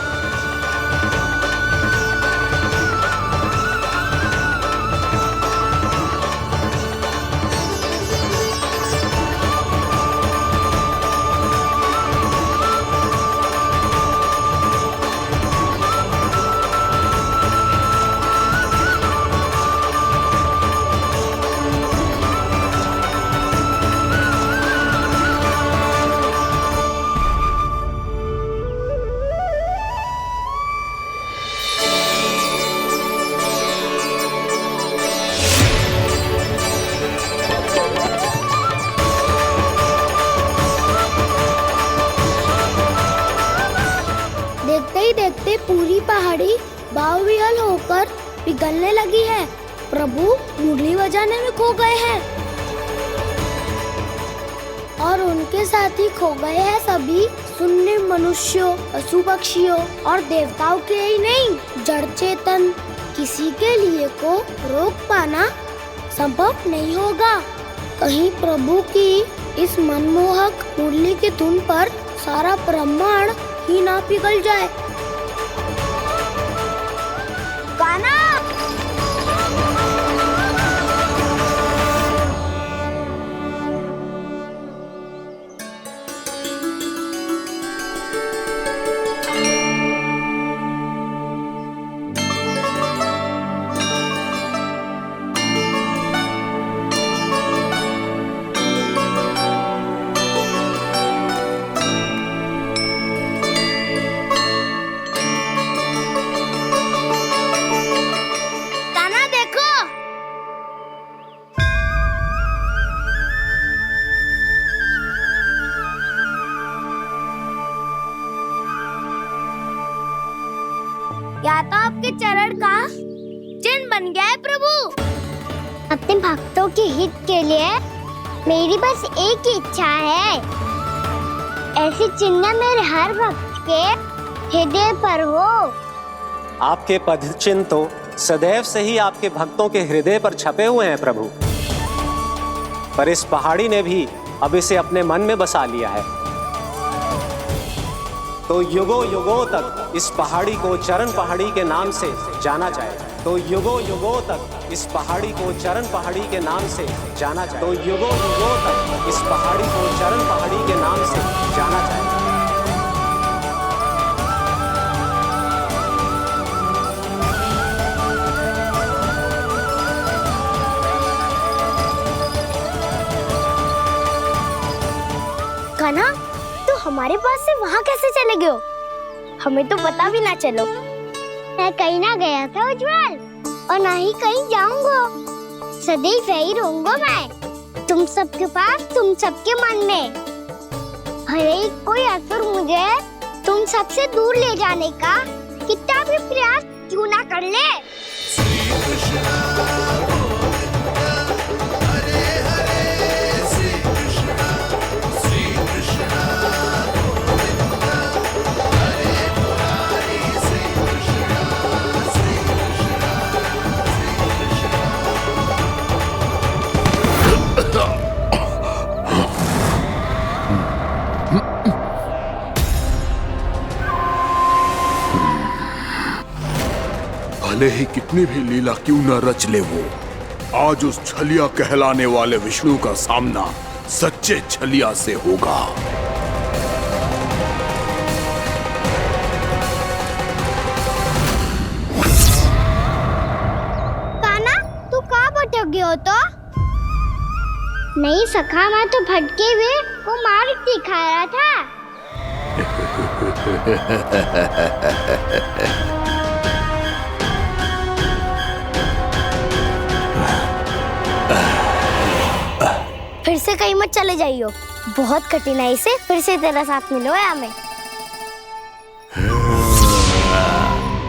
देखते ही देखते पूरी पहाड़ी बावरियल होकर पिघलने लगी है। प्रभु मुरली बजाने में खो गए हैं और उनके साथ ही खो गए हैं सभी सुनने मनुष्यों, पशु पक्षियों और देवताओं के ही नहीं, जड़ चेतन किसी के लिए को रोक पाना संभव नहीं होगा। कहीं प्रभु की इस मनमोहक मुरली की धुन पर सारा ब्रह्मांड ही ना पिघल जाए। गाना या तो आपके चरण का चिन्ह बन गया है प्रभु। अपने भक्तों के हित के लिए मेरी बस एक ही इच्छा है, ऐसी चिन्ह मेरे हर भक्त के हृदय पर हो। आपके पद चिन्ह तो सदैव से ही आपके भक्तों के हृदय पर छपे हुए हैं प्रभु, पर इस पहाड़ी ने भी अब इसे अपने मन में बसा लिया है। तो युगों युगों तक इस पहाड़ी को चरण पहाड़ी के नाम से जाना जाएगा। तो युगों युगों तक इस पहाड़ी को चरण पहाड़ी के नाम से जाना जाए। तो युगों युगों तक इस पहाड़ी को चरण पहाड़ी के नाम से जाना जाए। कान्हा, तो हमारे पास से वहाँ कैसे चले गए हो? हमें तो पता भी ना चलो। मैं कहीं ना गया था उज्जवल, और ना ही कहीं जाऊंगा। सदैव यही रहूंगा मैं, तुम सबके पास, तुम सबके मन में। हर एक कोई असुर मुझे तुम सबसे दूर ले जाने का कितना भी प्रयास क्यों ना कर ले। भले ही कितनी भी लीला क्यों न रच ले वो, आज उस छलिया कहलाने वाले विष्णु का सामना सच्चे छलिया से होगा। कान्हा, तू कहाँ भटक गए हो तो? नहीं सखा, मैं तो भटके हुए वो मार्ग दिखा रहा था। फिर से कहीं मत चले जाइयो, बहुत कठिनाई से फिर से तेरा साथ मिलो है हमें।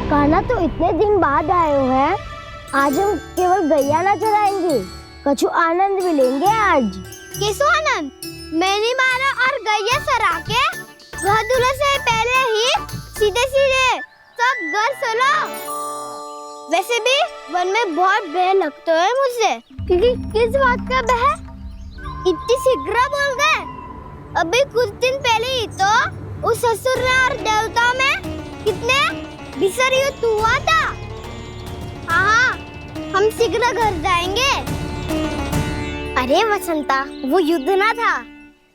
कान्हा, तो इतने दिन बाद आए हो हैं, आज हम केवल गैया ना चराएंगे, कछु आनंद भी लेंगे आज। कैसो आनंद? मैंने मारा और गैया सरा के घर दूल्हे से पहले ही सीधे सीधे सब घर चलो। वैसे भी वन में बहुत भय लगता है मुझसे, क्योंकि किस बात का भय? इतनी शीघ्र बोल गए। अभी कुछ दिन पहले ही तो उस असुर और देवता में कितने भीषण युद्ध हुआ था। हाँ, हम शीघ्र घर जाएंगे। अरे वसंता, वो युद्ध ना था,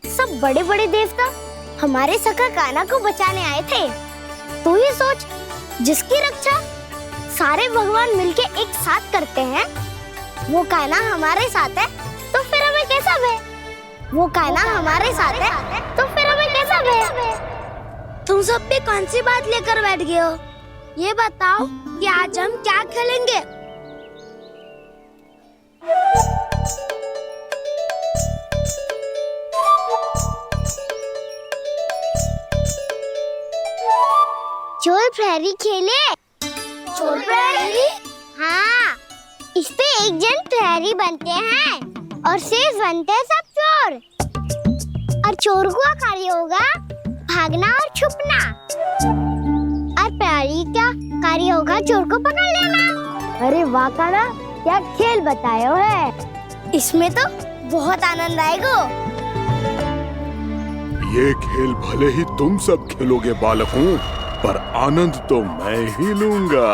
सब बड़े बड़े देवता हमारे सखा कान्हा को बचाने आए थे। तू ये सोच, जिसकी रक्षा सारे भगवान मिलके एक साथ करते हैं, वो कान्हा हमारे साथ है, तो फिर हमें कैसा भय? वो कान्हा हमारे साथ है, तो फिर हमें कैसा भय? तुम सब भी कौन सी बात लेकर बैठ गए हो? ये बताओ कि आज हम क्या खेलेंगे? चोर प्रहरी खेले? चोर प्रहरी? हाँ, इस पे एक जन प्रहरी बनते हैं और शेष बनते हैं सब चोर। और चोर का कार्य होगा भागना और छुपना, और प्रहरी का कार्य होगा चोर को पकड़ लेना। अरे वाह कान्हा, क्या खेल बताए हो है। इसमें तो बहुत आनंद आएगा। ये खेल भले ही तुम सब खेलोगे बालकों, पर आनंद तो मैं ही लूंगा।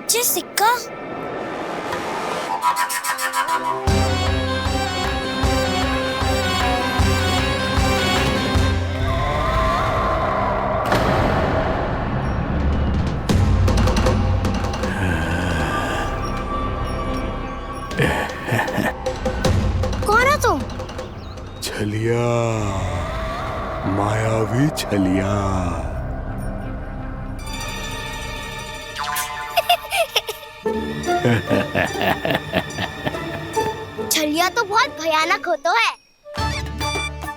जी सिक्का। कौन है तुम? छलिया, मायावी छलिया। छलिया तो बहुत भयानक होता है,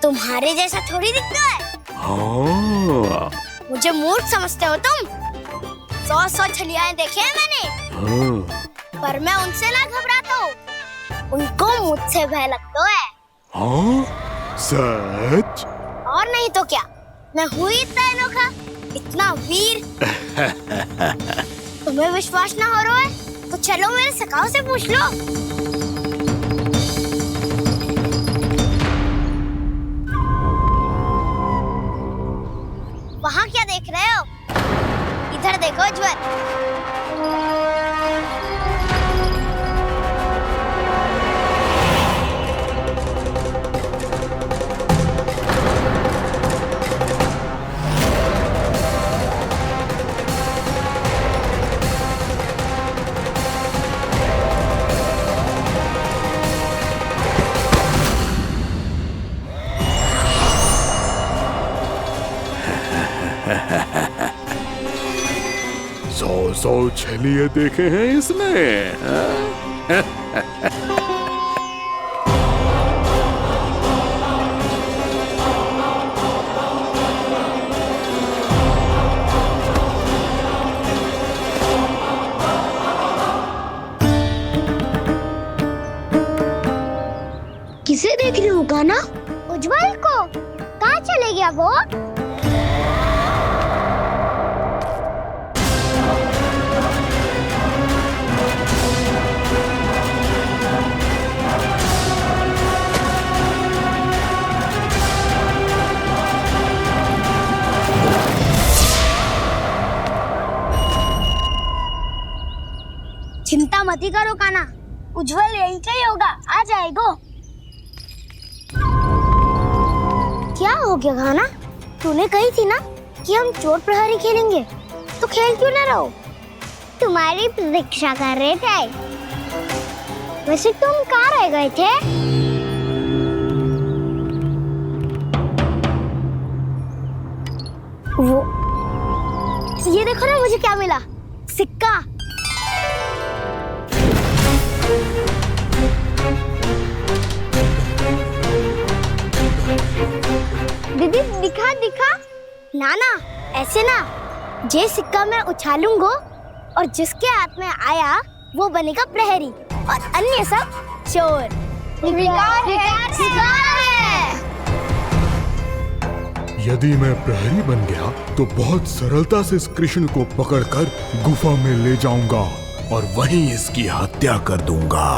तुम्हारे जैसा थोड़ी दिखता है। हाँ। मुझे मूर्ख समझते हो तुम? 100 छलियाएं देखे हैं मैंने। हाँ। पर मैं उनसे ना घबराता हूँ, उनको मुझसे भय लगता है। हाँ? सच? और नहीं तो क्या, मैं हुई इतना अनोखा इतना वीर। तुम्हें विश्वास ना हो रहा है तो चलो मेरे सखाओं से पूछ लो। वहाँ क्या देख रहे हो? इधर देखो ज्वर। सौ छलिए देखे हैं इसने। किसे देख रही हूँ कान्हा? उज्जवल को। कहाँ चले गया वो? चिंता मत करो कान्हा, उज्जवल यहीं का ही होगा, आ जाएगा। क्या हो गया कान्हा? तूने कही थी ना कि हम चोर प्रहरी खेलेंगे, तो खेल क्यों ना रहो? तुम्हारी प्रतीक्षा कर रहे थे। वैसे तुम कहाँ रह गए थे? वो ये देखो ना, मुझे क्या मिला? सिक्का। दीदी दिखा दिखा। ना ना, ऐसे ना। जे सिक्का मैं उछालूंगा और जिसके हाथ में आया वो बनेगा प्रहरी और अन्य सब चोर। शिकार है। यदि मैं प्रहरी बन गया तो बहुत सरलता से इस कृष्ण को पकड़कर गुफा में ले जाऊंगा और वहीं इसकी हत्या कर दूंगा।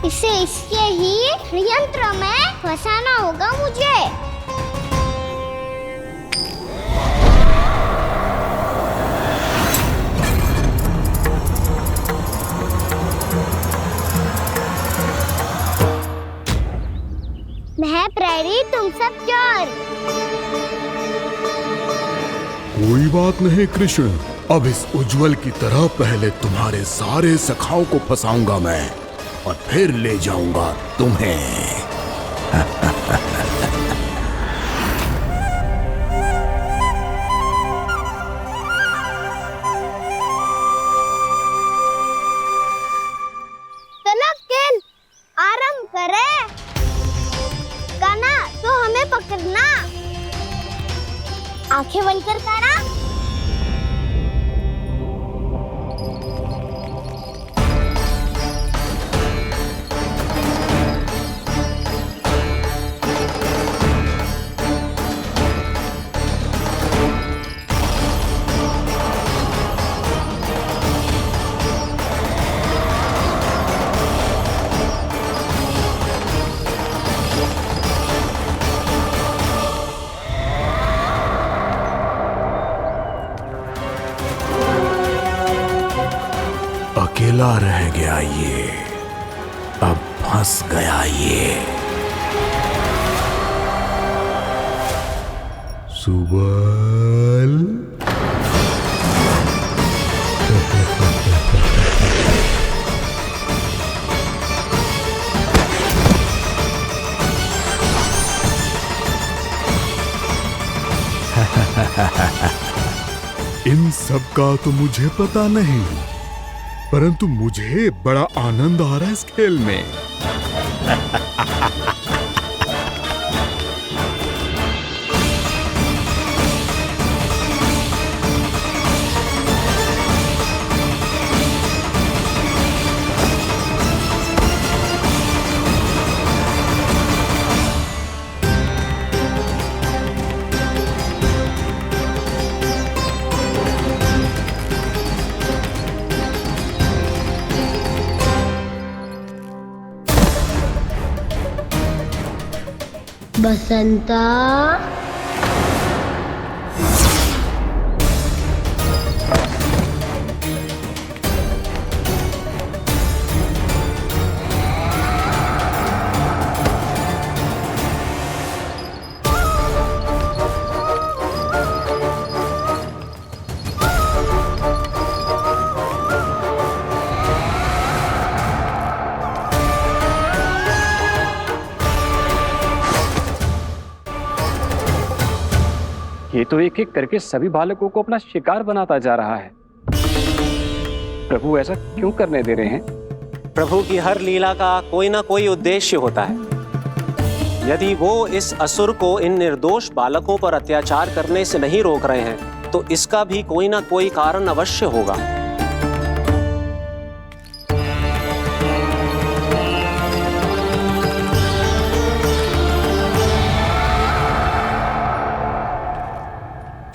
इसे इसके ही यंत्र में फंसाना होगा मुझे। मैं प्रहरी, तुम सब चोर। कोई बात नहीं कृष्ण, अब इस उज्जवल की तरह पहले तुम्हारे सारे सखाओं को फंसाऊंगा मैं और फिर ले जाऊंगा तुम्हें। चलो खेल आरंभ करें। कान्हा तो हमें पकड़ना। आंखें बंद कर कान्हा। अकेला रह गया ये, अब फंस गया ये। सुबल। इन सब का तो मुझे पता नहीं, परंतु मुझे बड़ा आनंद आ रहा है इस खेल में। बसंता, ये तो एक एक करके सभी बालकों को अपना शिकार बनाता जा रहा है। प्रभु ऐसा क्यों करने दे रहे हैं? प्रभु की हर लीला का कोई ना कोई उद्देश्य होता है। यदि वो इस असुर को इन निर्दोष बालकों पर अत्याचार करने से नहीं रोक रहे हैं तो इसका भी कोई ना कोई कारण अवश्य होगा।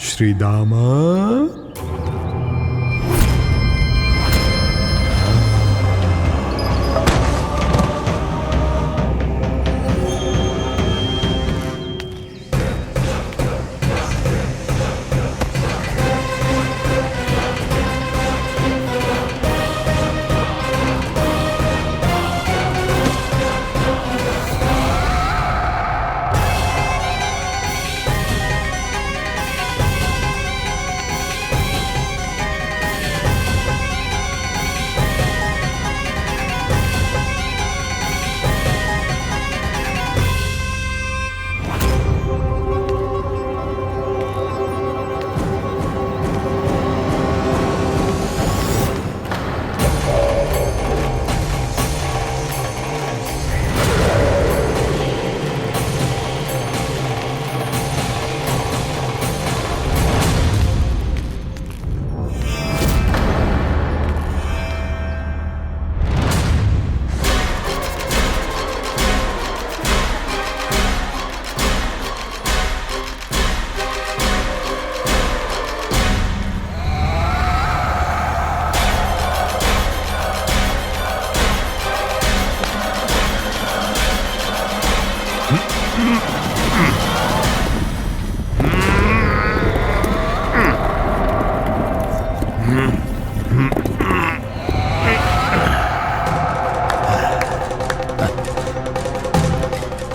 श्री दामा,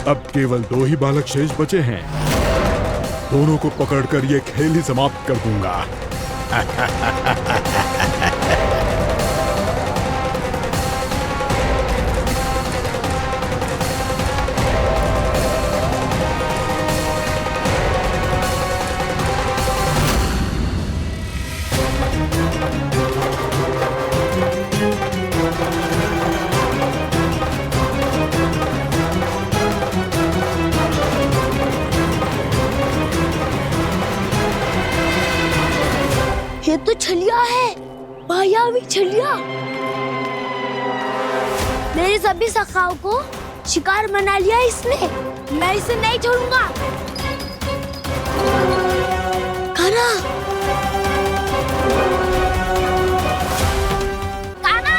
अब केवल 2 ही बालक शेष बचे हैं। दोनों को पकड़कर ये खेल ही समाप्त कर दूंगा। ये तो छलिया है, मायावी छलिया। मेरे सभी सखाओं को शिकार बना लिया इसने। मैं इसे नहीं छोड़ूंगा। कान्हा, कान्हा,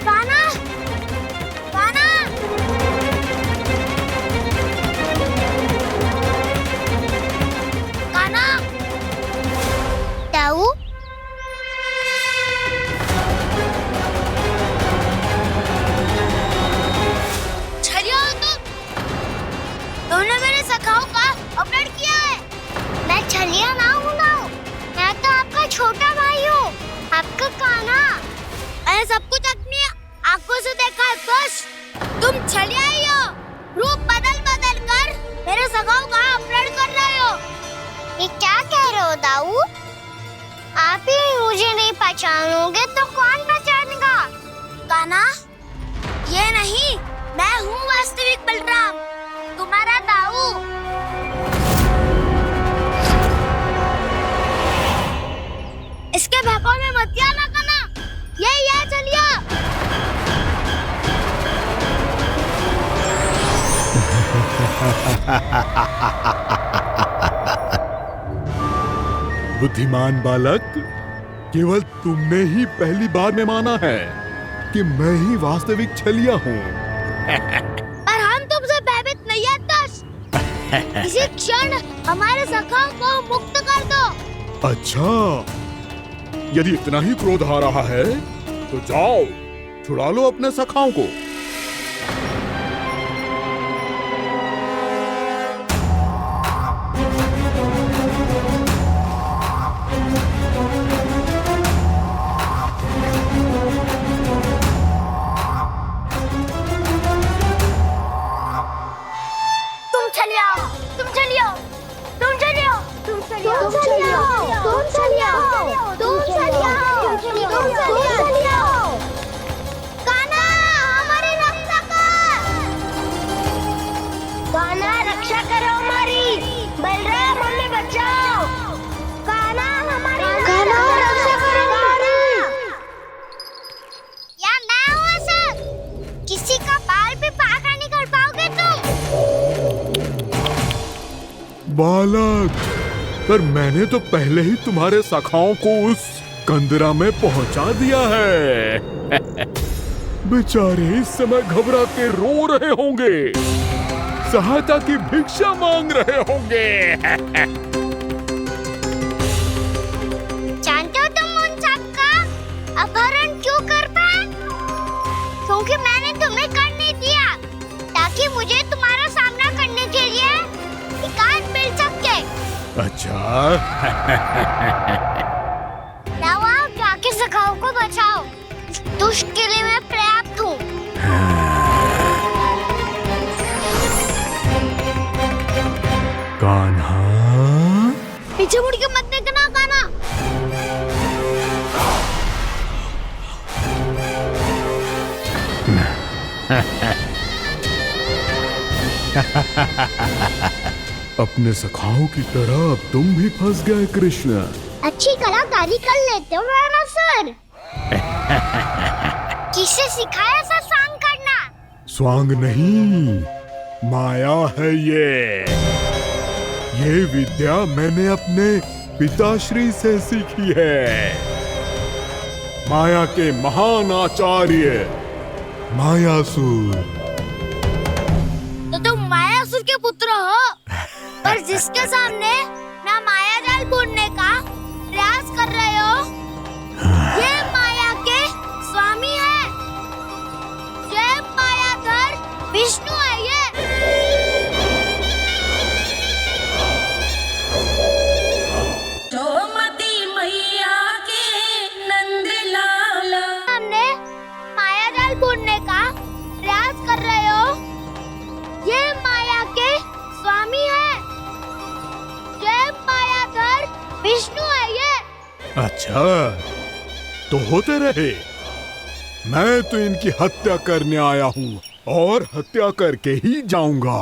कान्हा, कान्हा। ताऊ, छलिया हो तुमने मेरे सखाओं का अपहरण किया है। मैं छलिया ना हूँ मैं तो आपका छोटा भाई हूँ, आपका कान्हा। मैंने सब कुछ अपनी आंखों से देखा है। बस तुम छलिया ही हो। रूप बदल बदल कर मेरे सखाओं का अपहरण कर रहे हो। ये क्या कह रहे हो दाऊ? आप ही मुझे नहीं पहचानोगे तो कौन पहचानेगा? कान्हा, ये नहीं, मैं हूँ वास्तविक बलराम, तुम्हारा दाऊ। इसके बहकावे में मत आना कान्हा। ये चलिए। बुद्धिमान बालक, केवल तुमने ही पहली बार में माना है। कि मैं ही वास्तविक छलिया हूँ। पर हम तुमसे भयभीत नहीं है दस। इसी क्षण हमारे सखाओं को मुक्त कर दो। अच्छा, यदि इतना ही क्रोध आ रहा है तो जाओ छुड़ा लो अपने सखाओं को। बालक, पर मैंने तो पहले ही तुम्हारे सखाओं को उस कंदरा में पहुंचा दिया है। बेचारे इस समय घबरा के रो रहे होंगे, सहायता की भिक्षा मांग रहे होंगे। जानते हो तुम उन सबका अपहरण क्यों कर पाए? क्योंकि मैंने तुम्हें कर नहीं दिया, ताकि मुझे तुम्हारा सामना करने के लिए एकांत मिल सके। अच्छा। जाओ आप जाके सखाओं को बचाओ। दुष्ट के लिए मैं पर्याप्त हूँ। कान्हा, पीछे मुड़ के मत देखना कान्हा। अपने सखाओं की तरह अब तुम भी फंस गए कृष्ण। अच्छी कलाकारी कर लेते हो राणा सर। किसे सिखाया ऐसा स्वांग करना? स्वांग नहीं, माया है ये विद्या मैंने अपने पिताश्री से सीखी है। माया के महान आचार्य मायासुर। तो तुम मायासुर के पुत्र हो, पर जिसके सामने ना माया जाल बुनने का प्रयास कर रहे हो, ये माया के स्वामी है। ये मायाधर विष्णु है। ये गोमती मैया के नंद लाला सामने माया जाल बुनने का प्रयास कर रहे हो, ये माया के स्वामी है। ये मायाधर विष्णु है। ये अच्छा, तो होते रहे। मैं तो इनकी हत्या करने आया हूँ और हत्या करके ही जाऊंगा।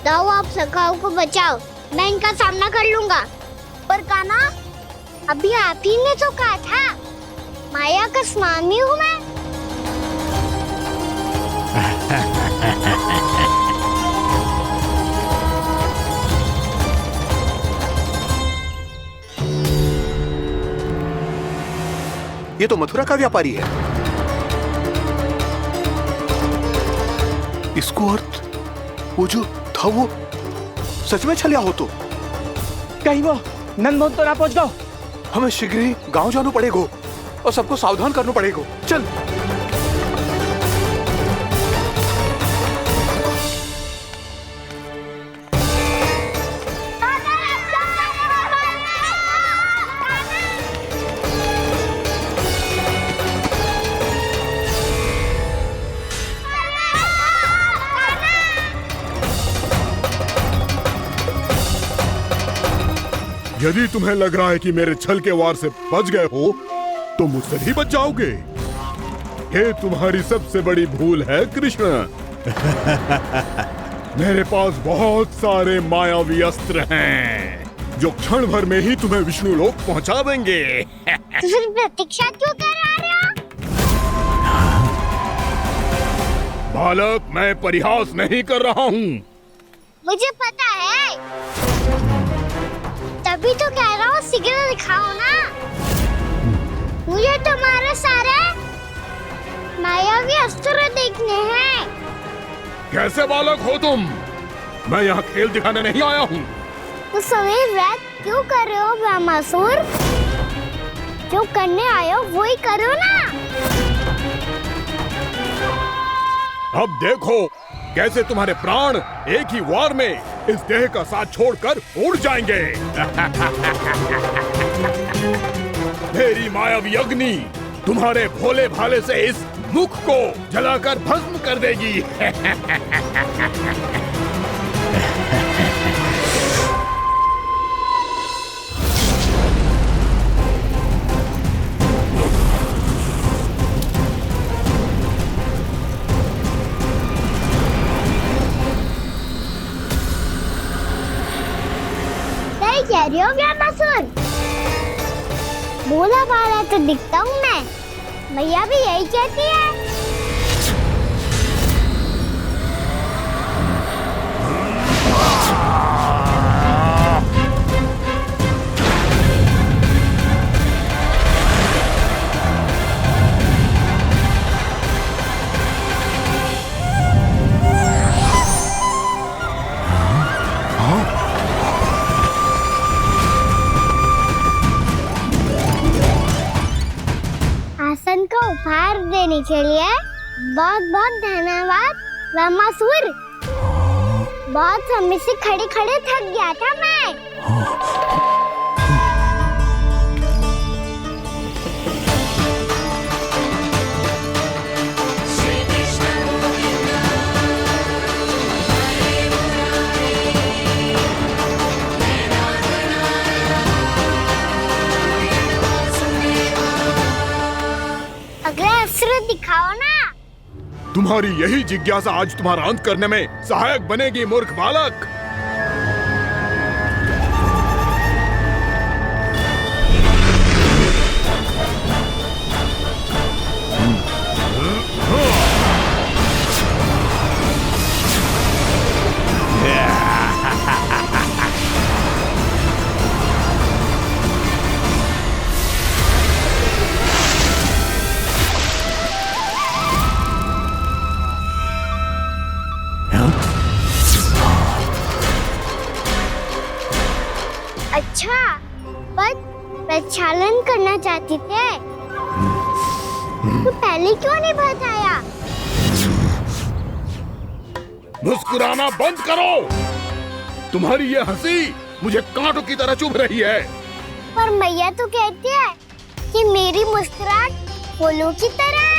जाओ आप सखाओं को बचाओ, मैं इनका सामना कर लूंगा। पर कान्हा, अभी आप ही ने तो कहा था माया का स्वामी हूँ मैं। ये तो मथुरा का व्यापारी है। इसको अर्थ वो जो था वो सच में छलिया हो तो? कहीं वो नंदन तो ना पहुंच गो। हमें शीघ्र ही गांव जाना पड़ेगा और सबको सावधान करना पड़ेगा। चल। यदि तुम्हें लग रहा है कि मेरे छल के वार से बच गए हो तो मुझसे भी बच जाओगे। ये तुम्हारी सबसे बड़ी भूल है कृष्ण। मेरे पास बहुत सारे मायावी अस्त्र हैं जो क्षण भर में ही तुम्हें विष्णु लोक पहुंचा देंगे। तो फिर प्रतीक्षा क्यों कर रहे हो? बालक, मैं परिहास नहीं कर रहा हूँ। मुझे पता है, तभी तो कह रहा हूँ शीघ्र दिखाओ ना। मुझे तुम्हारे सारे मायावी अस्त्र देखने हैं। कैसे बालक हो तुम? मैं यहाँ खेल दिखाने नहीं आया हूँ। तो सवेर रात क्यों कर रहे हो ब्रह्मासुर? जो करने आए हो वो ही करो ना। अब देखो कैसे तुम्हारे प्राण एक ही वार में इस देह का साथ छोड़कर उड़ जाएंगे। मेरी मायावी अग्नि तुम्हारे भोले भाले से इस मुख को जलाकर भस्म कर देगी। कह रही हो ब्रह्मासुर? बोला बाला तो दिखता हूँ मैं। मैया भी यही कहती है। आसन को उपहार देने के लिए बहुत बहुत धन्यवाद ब्रह्मासुर। बहुत समय से खड़े खड़े थक गया था मैं। अगला अस्त्र दिखाओ ना। तुम्हारी यही जिज्ञासा आज तुम्हारा अंत करने में सहायक बनेगी मूर्ख बालक। अच्छा, पर प्रक्षालन करना चाहते थे तो पहले क्यों नहीं बताया? मुस्कुराना बंद करो। तुम्हारी ये हंसी मुझे कांटों की तरह चुभ रही है। पर मैया तो कहती है कि मेरी मुस्कुराहट फूलों की तरह है।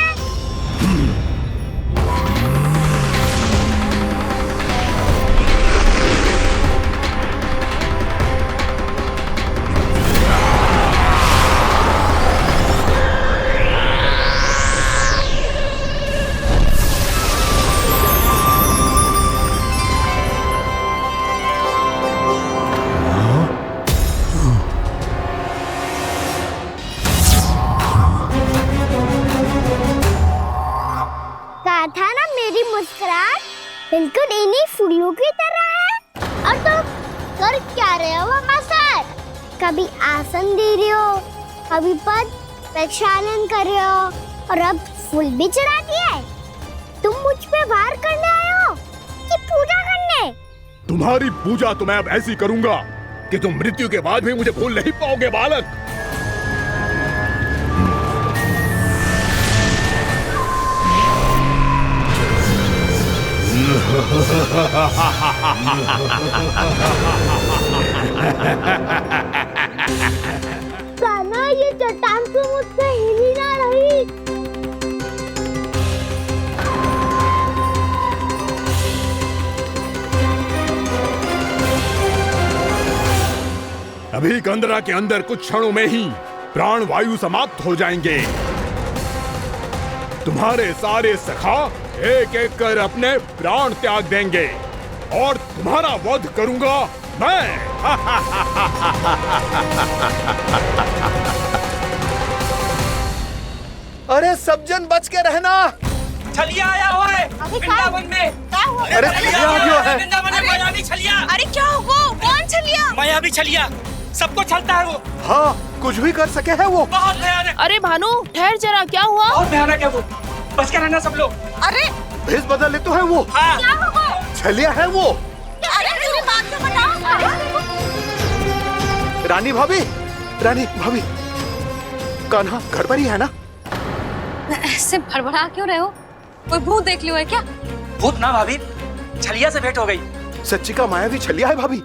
था ना मेरी मुस्कुराहट बिल्कुल इन्हीं फूलों की तरह है। और तो कर क्या रहे हो ब्रह्मासुर? कभी आसन दे रहे हो, कभी पद प्रक्षालन कर रहे हो और अब फूल भी चढ़ा दिए। तुम मुझ पे वार करने आए हो कि पूजा करने? तुम्हारी पूजा तो मैं अब ऐसी करूंगा कि तुम मृत्यु के बाद भी मुझे भूल नहीं पाओगे बालक। कान्हा, ये चट्टान तो मुझसे हिल ही ना रही। अभी कंदरा के अंदर कुछ क्षणों में ही प्राण वायु समाप्त हो जाएंगे। तुम्हारे सारे सखा एक एक कर अपने प्राण त्याग देंगे और तुम्हारा वध करूंगा मैं। अरे सब जन बच के रहना। छलिया आया हुआ है वृंदावन में। अरे छलिया आ गया है। वृंदावन में मायावी छलिया। अरे क्या हुआ? कौन छलिया? मायावी छलिया, सबको छलता है वो। हाँ, कुछ भी कर सके है वो। बहुत भयानक। अरे भानु ठहर जरा, क्या हुआ? बहुत भयानक है वो। बच के रहना सब लोग। अरे भेष बदल ले तो है वो। हाँ। क्या हुआ? छलिया है वो। अरे मेरी बात तो बताओ। रानी भाभी, रानी भाभी, कान्हा घर पर ही है ना? ऐसे भड़बड़ा क्यों रहे हो? कोई भूत देख लियो है क्या? भूत ना भाभी, छलिया से भेंट हो गई। सच्ची का मायावी छलिया है भाभी।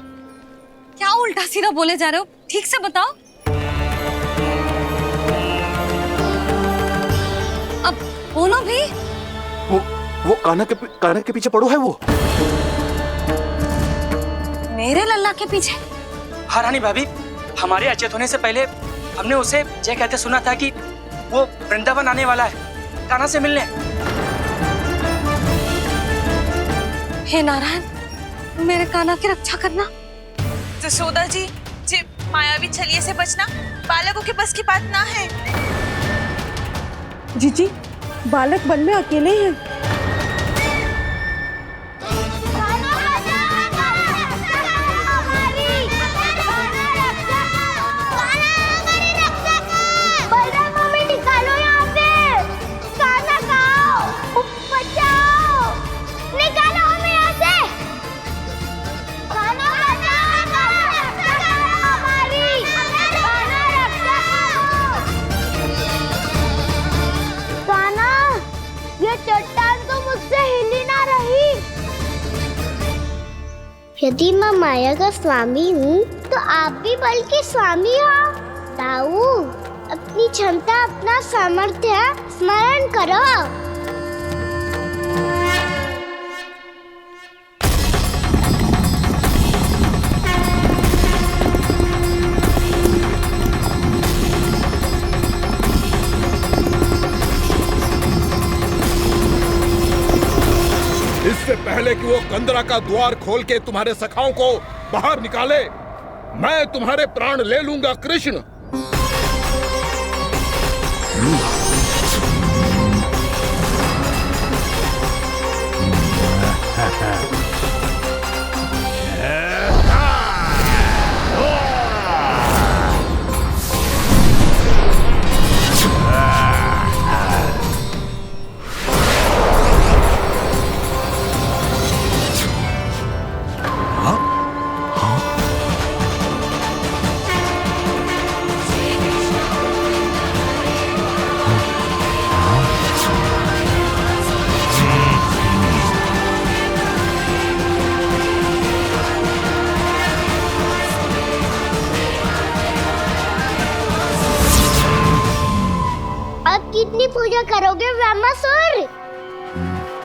क्या उल्टा सीधा बोले जा रहे हो? ठीक से बताओ। अब बोलो भी। वो कान्हा के पीछे पड़ो है वो। मेरे लल्ला के पीछे? हाँ रानी भाभी, हमारे अचेत होने से पहले हमने उसे ये कहते सुना था कि वो वृंदावन आने वाला है कान्हा से मिलने। हे नारायण, मेरे कान्हा की रक्षा करना। जसोदा जी, जे मायावी छलिए से बचना बालकों के बस की बात ना है। जीजी, बालक वन में अकेले हैं। यदि मैं माया का स्वामी हूँ तो आप भी बल के स्वामी हो। ताऊ, अपनी क्षमता, अपना सामर्थ्य स्मरण करो। इससे पहले कि वो कंदरा का द्वार खोल के तुम्हारे सखाओं को बाहर निकाले, मैं तुम्हारे प्राण ले लूंगा कृष्ण। अब कितनी पूजा करोगे ब्रह्मासुर?